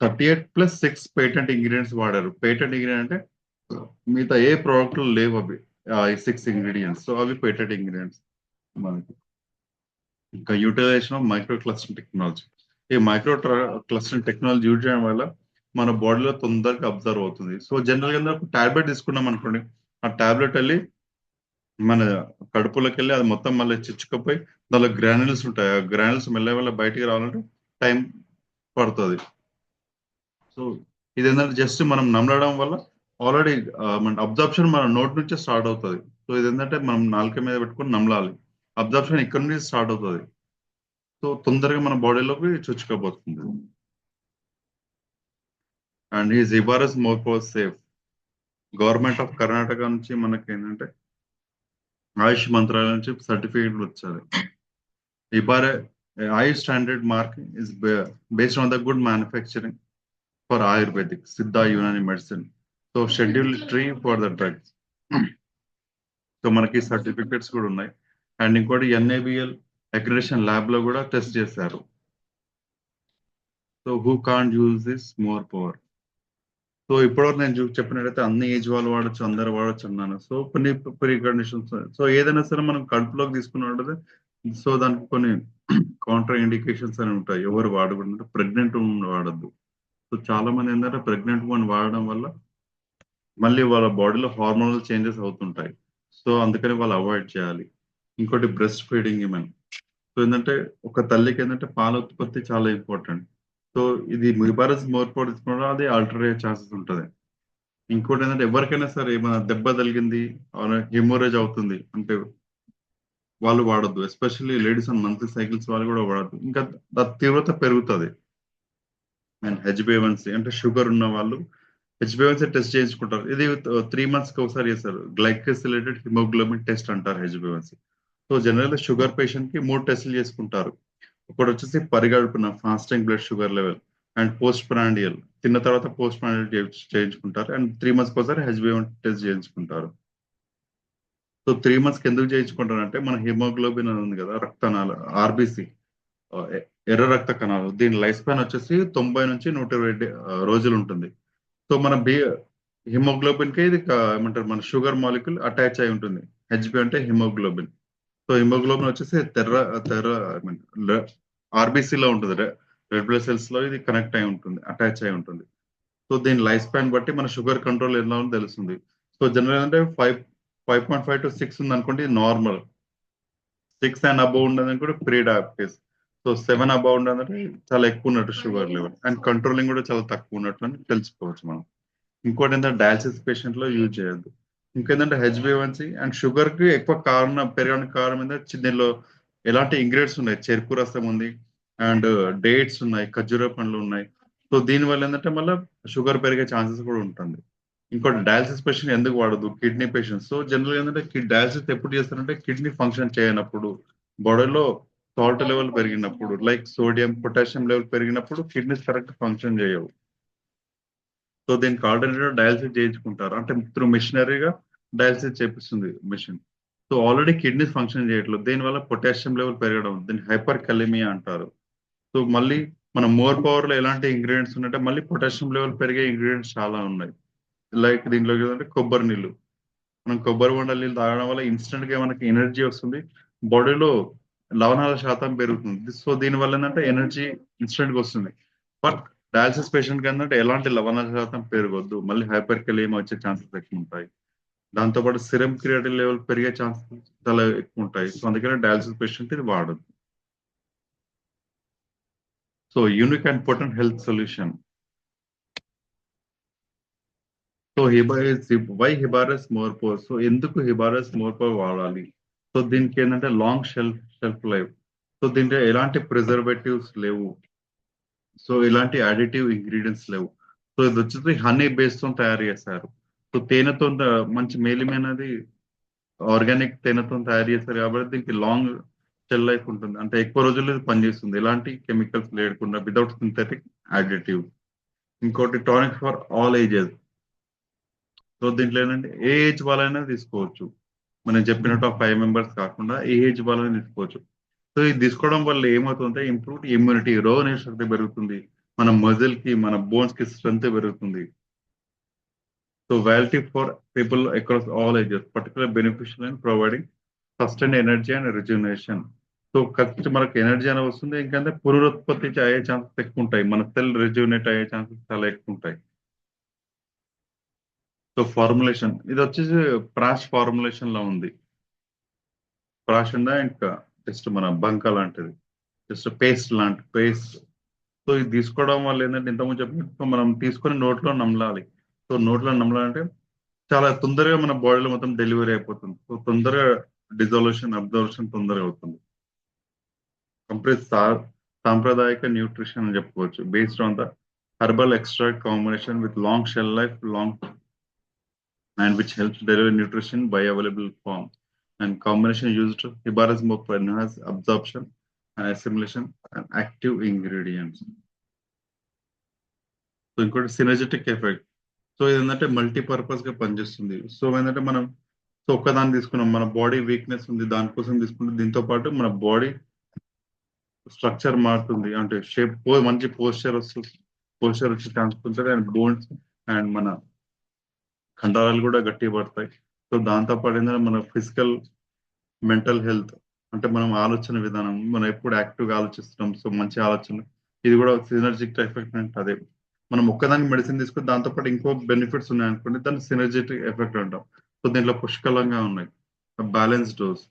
38+6 పేటెంట్ ఇంగ్రీడియంట్స్ వాడారు. పేటెంట్ ఇంగ్రీడియంట్ అంటే మిగతా ఏ ప్రోడక్ట్ లేవు అవి, ఈ 6 ఇంగ్రీడియంట్స్. సో అవి పేటెంట్ ఇంగ్రీడియంట్స్ మనకి. ఇంకా utilization of micro clustering technology. ఈ మైక్రో క్లస్టరింగ్ టెక్నాలజీ యూజ్ చేయడం వల్ల మన బాడీలో తొందరగా అబ్జర్వ్ అవుతుంది. సో జనరల్ గా టాబ్లెట్ తీసుకున్నాం అనుకోండి, ఆ టాబ్లెట్ వెళ్ళి మన కడుపులోకి వెళ్ళి అది మొత్తం మళ్ళీ చిచ్చుకపోయి దానిలో గ్రాన్యుల్స్ ఉంటాయి. ఆ గ్రాన్యుల్స్ మెల్లమెల్ల బయటికి రావాలంటే టైం పడుతుంది. సో ఇది ఏంటంటే జస్ట్ మనం నమలడం వల్ల ఆల్రెడీ మన అబ్జర్ప్షన్ మన నోట్ నుంచే స్టార్ట్ అవుతుంది. సో ఇది ఏంటంటే మనం నాలుక మీద పెట్టుకొని నమలాలి. అబ్జర్ప్షన్ ఇక్కడ నుంచి స్టార్ట్ అవుతుంది. సో తొందరగా మన బాడీలోకి చొచ్చుకోబోతుంది. అండ్ ఈ జిబారస్ more safe. Government of Karnataka నుంచి మనకి ఏంటంటే ఆయుష్ మంత్రాలయం నుంచి సర్టిఫికేట్ వచ్చారు. ఇబారే Ayush standard mark is based on the good manufacturing for Ayurvedic, Siddha, Unani medicine. So schedule 3 for the drugs. So మనకి సర్టిఫికేట్స్ కూడా ఉన్నాయి. అండ్ ఇంకోటి ఎన్ఏబిఎల్ అక్రిడిషన్ ల్యాబ్ లో కూడా టెస్ట్ చేశారు. So who can't use this more power. So ఇప్పటివరకు నేను చెప్పినట్టయితే అన్ని ఏజ్ వాళ్ళు వాడచ్చు, అందరు వాడచ్చు అన్నాను. సో కొన్ని ప్రీ కండిషన్స్. సో ఏదైనా సరే మనం కడుపులోకి తీసుకున్నట్టు, సో దానికి కొన్ని కౌంటర్ ఇండికేషన్స్ అని ఉంటాయి. ఎవరు వాడకూడదు, ప్రెగ్నెంట్ వాడద్దు. సో చాలా మంది ఏంటంటే ప్రెగ్నెంట్ వన్ వాడడం వల్ల మళ్ళీ వాళ్ళ బాడీలో హార్మోనల్ చేంజెస్ అవుతుంటాయి. సో అందుకని వాళ్ళు అవాయిడ్ చేయాలి. ఇంకోటి బ్రెస్ట్ ఫీడింగ్ ఇమెన్. సో ఏంటంటే ఒక తల్లికి ఏంటంటే పాల ఉత్పత్తి చాలా ఇంపార్టెంట్. సో ఇది మిబారస్ మోర్పోర్ తీసుకోవడం అది ఆల్టర్ అయ్యే ఛాన్సెస్ ఉంటుంది. ఇంకోటి ఏంటంటే ఎవరికైనా సరే ఏమైనా దెబ్బ తగిలింది, హెమోరేజ్ అవుతుంది అంటే వాళ్ళు వాడద్దు. Especially ladies and monthly cycles వాళ్ళు కూడా వాడద్దు. ఇంకా తీవ్రత పెరుగుతుంది. అండ్ హెచ్బిఏవన్సీ అంటే షుగర్ ఉన్న వాళ్ళు హెచ్బిఏవన్సీ టెస్ట్ చేయించుకుంటారు. ఇది 3 months కి ఒకసారి చేస్తారు. గ్లైకోసిలేటెడ్ హిమోగ్లోబిన్ టెస్ట్ అంటారు హెచ్బిఏవన్సీ. సో జనరల్ షుగర్ పేషెంట్ కి 3 టెస్టులు చేసుకుంటారు. ఒకటి వచ్చేసి పరిగడుపున fasting blood sugar level and post prandial, తిన్న తర్వాత పోస్ట్ ప్రాండియల్ చేయించుకుంటారు. అండ్ 3 months ఒకసారి హెచ్బిఏవన్ టెస్ట్ చేయించుకుంటారు. సో 3 months కి ఎందుకు చేయించుకుంటారు అంటే మన హిమోగ్లోబిన్ అని ఉంది కదా, రక్తనాళ ఆర్బిసి, ఎర్ర రక్త కణాలు, దీని లైఫ్ స్పాన్ వచ్చేసి 90 నుంచి 120 రోజులు ఉంటుంది. సో మన హిమోగ్లోబిన్ కి ఇది ఏమంటారు మన షుగర్ మాలిక్యూల్ అటాచ్ అయి ఉంటుంది. హెచ్బి అంటే హిమోగ్లోబిన్. సో హిమోగ్లోబిన్ వచ్చేసి తెర్ర ఆర్బిసి లో ఉంటుంది, రెడ్ బ్లడ్ సెల్స్ లో ఇది కనెక్ట్ అయి ఉంటుంది, అటాచ్ అయి ఉంటుంది. సో దీని లైఫ్ స్పాన్ బట్టి మన షుగర్ కంట్రోల్ ఎలా ఉందో తెలుస్తుంది. సో జనరల్ అంటే 5.5 to 6 ఉంది అనుకోండి నార్మల్. 6 and above ఉండదని కూడా ప్రీ డయాబెటీస్. సో 7 above ఉండదంటే చాలా ఎక్కువ ఉన్నట్టు షుగర్ లెవెల్. అండ్ కంట్రోలింగ్ కూడా చాలా తక్కువ ఉన్నట్టు అని తెలుసుకోవచ్చు మనం. ఇంకోటి ఏంటంటే డయాలసిస్ పేషెంట్ లో యూజ్ చేయొద్దు. ఇంకేంటంటే హెచ్బివన్సి అండ్ షుగర్ కి ఎక్కువ కారణం పెరగడానికి కారణం ఏంటంటే దీనిలో ఎలాంటి ఇంగ్రీడియంట్స్ ఉన్నాయి, చెరుకు రసం ఉంది అండ్ డేట్స్ ఉన్నాయి, ఖర్జూర పండ్లు ఉన్నాయి. సో దీని వల్ల ఏంటంటే మళ్ళీ షుగర్ పెరిగే ఛాన్సెస్ కూడా ఉంటుంది. ఇంకోటి డయాలసిస్ పేషెంట్ ఎందుకు వాడదు, కిడ్నీ పేషెంట్స్. సో జనరల్ ఏంటంటే డయాలసిస్ ఎప్పుడు చేస్తారంటే కిడ్నీ ఫంక్షన్ చేయనప్పుడు, బాడీలో సాల్ట్ లెవెల్ పెరిగినప్పుడు, లైక్ సోడియం పొటాషియం లెవెల్ పెరిగినప్పుడు కిడ్నీస్ కరెక్ట్ ఫంక్షన్ చేయవు. సో దీనికి ఆల్టర్నేటివ్ డయాలసిస్ చేయించుకుంటారు, అంటే త్రూ మిషనరీగా డయాలసిస్ చేపిస్తుంది machine. So already kidneys function చేయట్లేదు, దీనివల్ల పొటాషియం లెవెల్ పెరగడం, దీన్ని హైపర్ కలిమియా అంటారు. సో మళ్ళీ మన మోర్ పవర్ లో ఎలాంటి ఇంగ్రీడియంట్స్ ఉన్నాయంటే మళ్ళీ పొటాషియం లెవెల్ పెరిగే ఇంగ్రీడియంట్స్ చాలా ఉన్నాయి. లైక్ దీంట్లో ఏంటంటే కొబ్బరి నీళ్ళు, మనం కొబ్బరి బొండాల నీళ్ళు తాగడం వల్ల ఇన్స్టెంట్ గా మనకి ఎనర్జీ వస్తుంది, బాడీలో లవణాల శాతం పెరుగుతుంది. సో దీని వల్ల ఏంటంటే ఎనర్జీ ఇన్స్టెంట్ గా వస్తుంది. బట్ డయాలసిస్ పేషెంట్ కి ఏంటంటే ఎలాంటి లవణాల శాతం పెరగొద్దు, మళ్ళీ హైపర్ కెలీమియా వచ్చే ఛాన్సెస్ ఎక్కువ ఉంటాయి. దాంతోపాటు సిరం క్రియాటిన్ లెవెల్ పెరిగే ఛాన్సెస్ చాలా ఎక్కువ ఉంటాయి. సో అందుకని డయాలసిస్ పేషెంట్ ఇది వాడదు. So unique and potent health solution. So why హిబారస్ మోర్పో. సో ఎందుకు హిబారస్ మోర్పో వాడాలి? సో దీనికి ఏంటంటే లాంగ్ షెల్ఫ్ లైఫ్. సో దీంట్లో ఎలాంటి ప్రిజర్వేటివ్స్ లేవు, సో ఎలాంటి అడిటివ్ ఇంగ్రీడియంట్స్ లేవు. సో ఇది వచ్చేసి హనీ బేస్ తో తయారు చేశారు. సో తేనెతో మంచి మేలిమైనది ఆర్గానిక్ తేనెతో తయారు చేస్తారు కాబట్టి దీనికి లాంగ్ షెల్ లైఫ్ ఉంటుంది, అంటే ఎక్కువ రోజులు ఇది పనిచేస్తుంది ఎలాంటి కెమికల్స్ లేకుండా వితౌట్ సింథటిక్ అడిటివ్. ఇంకోటి tonic for all ages. So దీంట్లో ఏంటంటే ఏ ఏజ్ వాళ్ళైనా తీసుకోవచ్చు, మనం చెప్పినట్టు 5 మెంబర్స్ కాకుండా ఏ ఏజ్ వాళ్ళైనా తీసుకోవచ్చు. సో ఇది తీసుకోవడం వల్ల ఏమవుతుందంటే ఇంప్రూవ్ ఇమ్యూనిటీ, రోగ నిరోధక పెరుగుతుంది, మన మజిల్ కి మన బోన్స్ కి స్ట్రెంత్ పెరుగుతుంది. So వ్యాలిటీ for people across all ages, particular beneficial and providing sustain energy and రిజ్యునేషన్. So ఖర్చు మనకు ఎనర్జీ అనేది వస్తుంది, ఇంకంటే పునరుత్పత్తి అయ్యే ఛాన్సెస్ ఎక్కువ ఉంటాయి, మన సెల్ రిజ్యునేట్ అయ్యే ఛాన్సెస్ చాలా ఎక్కువ ఉంటాయి. సో ఫార్ములేషన్ ఇది వచ్చేసి ప్రాష్ ఫార్ములేషన్ లో ఉంది. ప్రాష్ ఉందా ఇంకా జస్ట్ మన బంక లాంటిది, జస్ట్ పేస్ట్ లాంటి పేస్ట్. సో ఇది తీసుకోవడం వల్ల ఏంటంటే ఇంతకుముందు చెప్పినట్టు మనం తీసుకొని నోట్లో నమలాలి. సో నోట్లో నమలాలంటే చాలా తొందరగా మన బాడీలో మొత్తం డెలివరీ అయిపోతుంది. సో తొందరగా డిజాల్యూషన్ అబ్జర్వేషన్ తొందరగా అవుతుంది. కంప్లీట్ సాంప్రదాయక న్యూట్రిషన్ అని చెప్పుకోవచ్చు, based on the herbal extract combination with long shell life long and which helps deliver nutrition bioavailable form. And combination used to Hibara's more enhance absorption and assimilation and active ingredients. So ఇంకోటి synergetic effect. So ఏంటంటే multipurpose గా పనిచేస్తుంది. So ఏంటంటే మనం so ఒక్కదాన్ని తీసుకున్నాం, మన body weakness ఉంది దానికోసం తీసుకుంటే దీంతో పాటు మన బాడీ స్ట్రక్చర్ మారుతుంది, అంటే షేప్ మంచి పోస్చర్ వచ్చి ఛాన్స్ ఉంటుంది, అండ్ బోన్స్ అండ్ మన కండరాలు కూడా గట్టి పడతాయి. సో దాంతో పాటు ఏంటంటే మన ఫిజికల్ మెంటల్ హెల్త్, అంటే మనం ఆలోచన విధానం, మనం ఎప్పుడు యాక్టివ్గా ఆలోచిస్తున్నాం, సో మంచి ఆలోచన, ఇది కూడా సినర్జిక్ ఎఫెక్ట్ అంటే అదే. మనం ఒక్కదానికి మెడిసిన్ తీసుకుని దాంతోపాటు ఇంకో బెనిఫిట్స్ ఉన్నాయి అనుకోండి, దాన్ని సినర్జెటిక్ ఎఫెక్ట్ అంటాం. సో దీంట్లో పుష్కలంగా ఉన్నాయి, బ్యాలెన్స్ డోస్.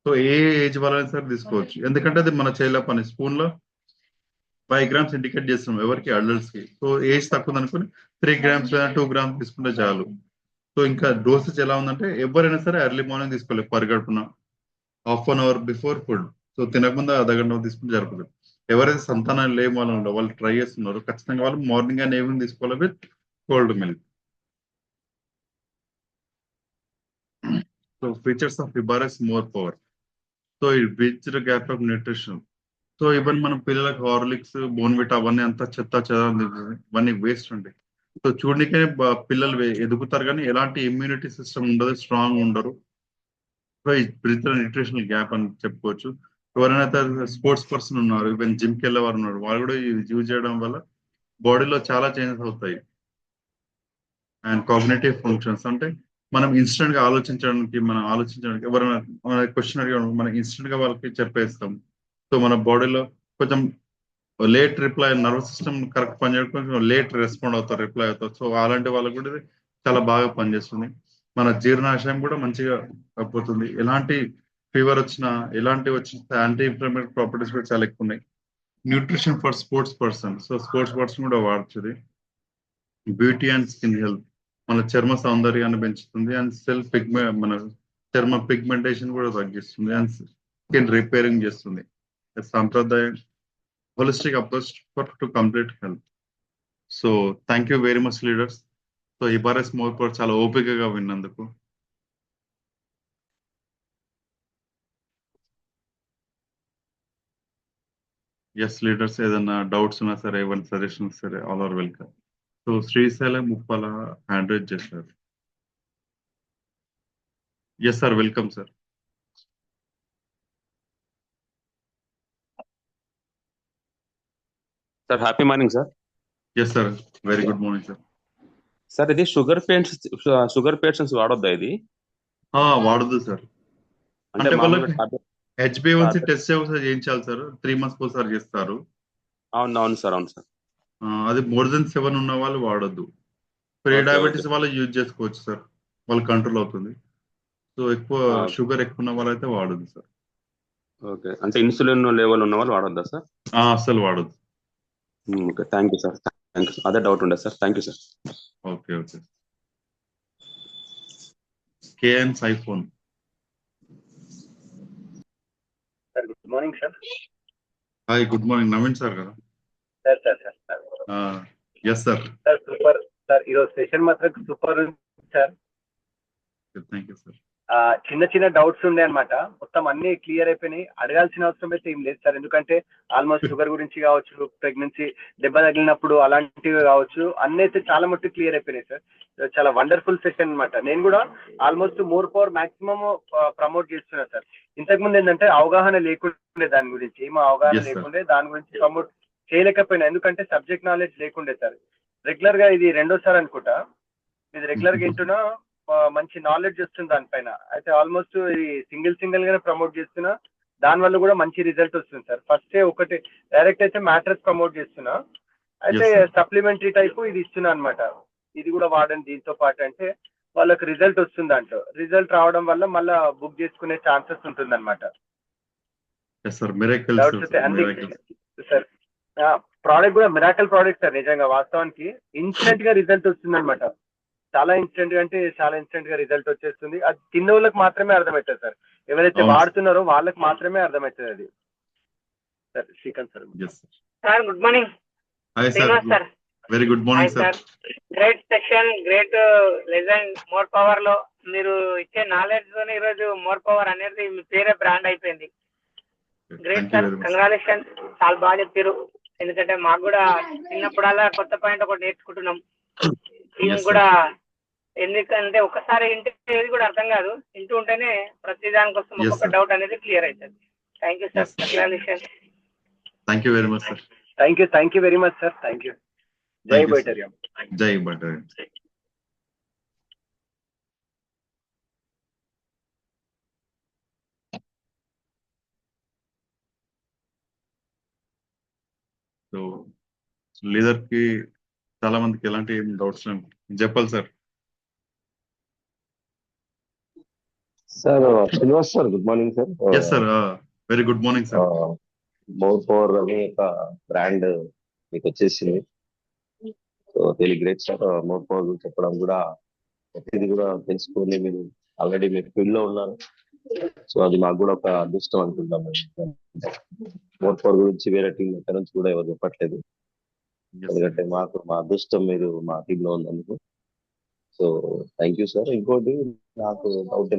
సో ఏ ఏజ్ వాళ్ళైనా సరే తీసుకోవచ్చు, ఎందుకంటే అది మన చేయాల పని. స్పూన్ లో 5 grams ఇండికేట్ చేస్తున్నాం ఎవరికి, అడల్ట్స్ కి. సో ఏజ్ తక్కువ అనుకుని 3 grams లేదా 2 grams తీసుకుంటే చాలు. సో ఇంకా డోసెస్ ఎలా ఉందంటే ఎవరైనా సరే ఎర్లీ మార్నింగ్ తీసుకోవాలి, పరిగడుపున ½ అవర్ బిఫోర్ ఫుడ్. సో తినకుండా అర్ధగంట తీసుకుంటే జరుగుతుంది. ఎవరైతే సంతానం లేని వాళ్ళు ఉండో వాళ్ళు ట్రై చేస్తున్నారు, ఖచ్చితంగా వాళ్ళు మార్నింగ్ అండ్ ఈవినింగ్ తీసుకోవాలి with cold milk. So features of హిబారస్ more power. So ఈ bridge the gap of nutrition. So even మనం పిల్లలకు హార్లిక్స్ బోన్విటా అవన్నీ అంతా చెత్త చెదారం ఇవన్నీ వేస్ట్ ఉంటాయి. సో చూడనికే పిల్లలు ఎదుగుతారు కానీ ఎలాంటి ఇమ్యూనిటీ సిస్టమ్ ఉండదు, స్ట్రాంగ్ ఉండరు. సో ఈ బ్రిడ్జ్ ద న్యూట్రిషనల్ గ్యాప్ అని చెప్పుకోవచ్చు. ఎవరైనా స్పోర్ట్స్ పర్సన్ ఉన్నారు, ఈవెన్ జిమ్కి వెళ్ళే వారు ఉన్నారు, వాళ్ళు కూడా ఇది యూజ్ చేయడం వల్ల బాడీలో చాలా చేంజెస్ అవుతాయి. అండ్ కాగ్నేటివ్ ఫంక్షన్స్, అంటే మనం ఇన్స్టెంట్ గా ఆలోచించడానికి ఎవరైనా మన క్వశ్చన్ అడిగాడు మనం ఇన్స్టెంట్ గా వాళ్ళకి చెప్పేస్తాం. సో మన బాడీలో కొంచెం late reply, nervous system correct పనిచేయడం, కొంచెం లేట్ రెస్పాండ్ అవుతారు, రిప్లై అవుతారు. సో అలాంటి వాళ్ళకి కూడా ఇది చాలా బాగా పనిచేస్తుంది. మన జీర్ణాశయం కూడా మంచిగా అయిపోతుంది. ఎలాంటి ఫీవర్ వచ్చినా ఎలాంటి వచ్చిన యాంటీ ఇన్ఫ్లమేటరీ ప్రాపర్టీస్ కూడా చాలా ఎక్కువ ఉన్నాయి. Nutrition for sports person, so sports person కూడా వాడచ్చు. Beauty and skin health. మన చర్మ సౌందర్యాన్ని పెంచుతుంది అండ్ మన చర్మ పిగ్మెంటేషన్ కూడా తగ్గిస్తుంది అండ్ స్కిన్ రిపేరింగ్ చేస్తుంది. సాంప్రదాయ holistic approach to complete health. So thank you very much leaders. So హిబారస్ మోర్ పవర్ చాలా ఓపికగా విన్నందుకు. ఎస్ లీడర్స్, ఏదైనా డౌట్స్ ఉన్నా సరే, ఏమైనా సజెషన్స్ సరే, all are welcome. So Srisailam Muppala hand raise చేశారు. Yes sir, welcome sir. Sir happy morning sir. Yes sir, very good morning sir. Sir ఇది షుగర్ పేషెంట్స్ వాడొద్దా ఇది? వాడదు సార్. అంటే వాళ్ళకి HbA1c టెస్ట్ చేయించాలి సార్, 3 months ఒకసారి చేస్తారు. అవును సార్. అది మోర్ దెన్ 7 ఉన్న వాళ్ళు వాడొద్దు. ప్రీ డయాబెటీస్ వాళ్ళు యూజ్ చేసుకోవచ్చు సార్, వాళ్ళు కంట్రోల్ అవుతుంది. సో ఎక్కువ షుగర్ ఎక్కువ ఉన్న వాళ్ళు అయితే వాడద్దు సార్. ఓకే, అంటే ఇన్సులిన్ లెవెల్ ఉన్న వాళ్ళు వాడొద్దా సార్? అస్సలు వాడద్దు. Okay, thank you sir. అదే డౌట్ ఉండదు sir. Thank you sir. Okay. KN Siphon. Sir good morning sir. Hi, good morning. Naveen sir కదా? Sir yes sir. Sir super sir, ఈరోజు సెషన్ మాత్రం super sir. Thank you sir. చిన్న doubts ఉండే అనమాట, మొత్తం అన్ని క్లియర్ అయిపోయినాయి. అడగాల్సిన అవసరం అయితే ఏం లేదు సార్, ఎందుకంటే ఆల్మోస్ట్ షుగర్ గురించి కావచ్చు, ప్రెగ్నెన్సీ దెబ్బ తగిలినప్పుడు అలాంటివి కావచ్చు, అన్ని అయితే చాలా మట్టుకు క్లియర్ అయిపోయినాయి సార్. చాలా వండర్ఫుల్ సెషన్ అనమాట. నేను కూడా almost more power maximum promote చేస్తున్నా సార్. ఇంతకుముందు ఏంటంటే అవగాహన లేకుండే దాని గురించి, ఏమో అవగాహన లేకుండే దాని గురించి ప్రమోట్ చేయలేకపోయినా, ఎందుకంటే సబ్జెక్ట్ నాలెడ్జ్ లేకుండే సార్. రెగ్యులర్ గా ఇది రెండోసారి అనుకుంటా, ఇది రెగ్యులర్ గా వింటున్నా, మంచి నాలెడ్జ్ వస్తుంది దానిపైన. అయితే ఆల్మోస్ట్ ఇది సింగిల్ గానే ప్రమోట్ చేస్తున్నా, దాని వల్ల కూడా మంచి రిజల్ట్ వస్తుంది సార్. ఫస్ట్ ఒకటి డైరెక్ట్ అయితే మ్యాట్రెస్ ప్రమోట్ చేస్తున్నా, అయితే సప్లిమెంటరీ టైప్ ఇది ఇస్తున్నా అనమాట. ఇది కూడా వాడండి దీంతో పాటు అంటే వాళ్ళకి రిజల్ట్ వస్తుంది. దాంట్లో రిజల్ట్ రావడం వల్ల మళ్ళీ బుక్ చేసుకునే ఛాన్సెస్ ఉంటుంది అనమాట. సార్ ప్రోడక్ట్ కూడా మిరాకల్ ప్రోడక్ట్ సార్. నిజంగా వాస్తవానికి ఇన్స్టెంట్ గా రిజల్ట్ వస్తుంది అనమాట. చాలా ఇన్స్టెంట్ గా రిజల్ట్ వచ్చేస్తుంది. అది తిన్న వాళ్ళకి మాత్రమే అర్థమవుతుంది సార్, ఎవరైతే వాడుతున్నారో వాళ్ళకి మాత్రమే అర్థమవుతుంది అది sir. Srikanth sir. Sir good morning. Sir very good morning sir. Great section, great legend. More power లో మీరు ఇచ్చే నాలెడ్జ్ తోనే ఈరోజు మోర్ పవర్ అనేది మీ పేరే బ్రాండ్ అయిపోయింది. Great sir, congratulation. చాలా బాగా చెప్పారు. ఎందుకంటే మాకు కూడా చిన్నప్పుడల్లా కొత్త పాయింట్ ఒకటి నేర్చుకుంటున్నాం. ఇది కూడా ఎందుకంటే ఒకసారి ఇంటి ఏది కూడా అర్థం కాదు, ఇంటూ ఉంటేనే ప్రతి దానికోసం ఒక్కొక్క డౌట్ అనేది క్లియర్ అవుతుంది. Thank you sir. Congratulation. Thank you very much sir. Thank you very much sir. Thank you. జై బైటరియం. జై బైటరియం. సో లీడర్ కి చాలా మందికి ఎలాంటి డౌట్స్ చెప్పాలి sir. Srinivas sir, good morning sir. Yes sir, very good morning sir. More power అనే ఒక brand మీకు వచ్చేసింది. So very great sir. More power చెప్పడం కూడా ప్రతిదీ కూడా తెలుసుకొని మీరు ఆల్రెడీ మీరు ఫీల్డ్ లో ఉన్నారు. సో అది మాకు కూడా ఒక అదృష్టం అనుకుంటాం. మోర్ పవర్ గురించి వేరే టీం ఎక్కడ నుంచి కూడా ఎవరు చెప్పట్లేదు, ఎందుకంటే మాకు మా అదృష్టం మీరు మా టీంలో ఉన్నందుకు. So thank you sir. ఇంకోటి నాకు డౌట్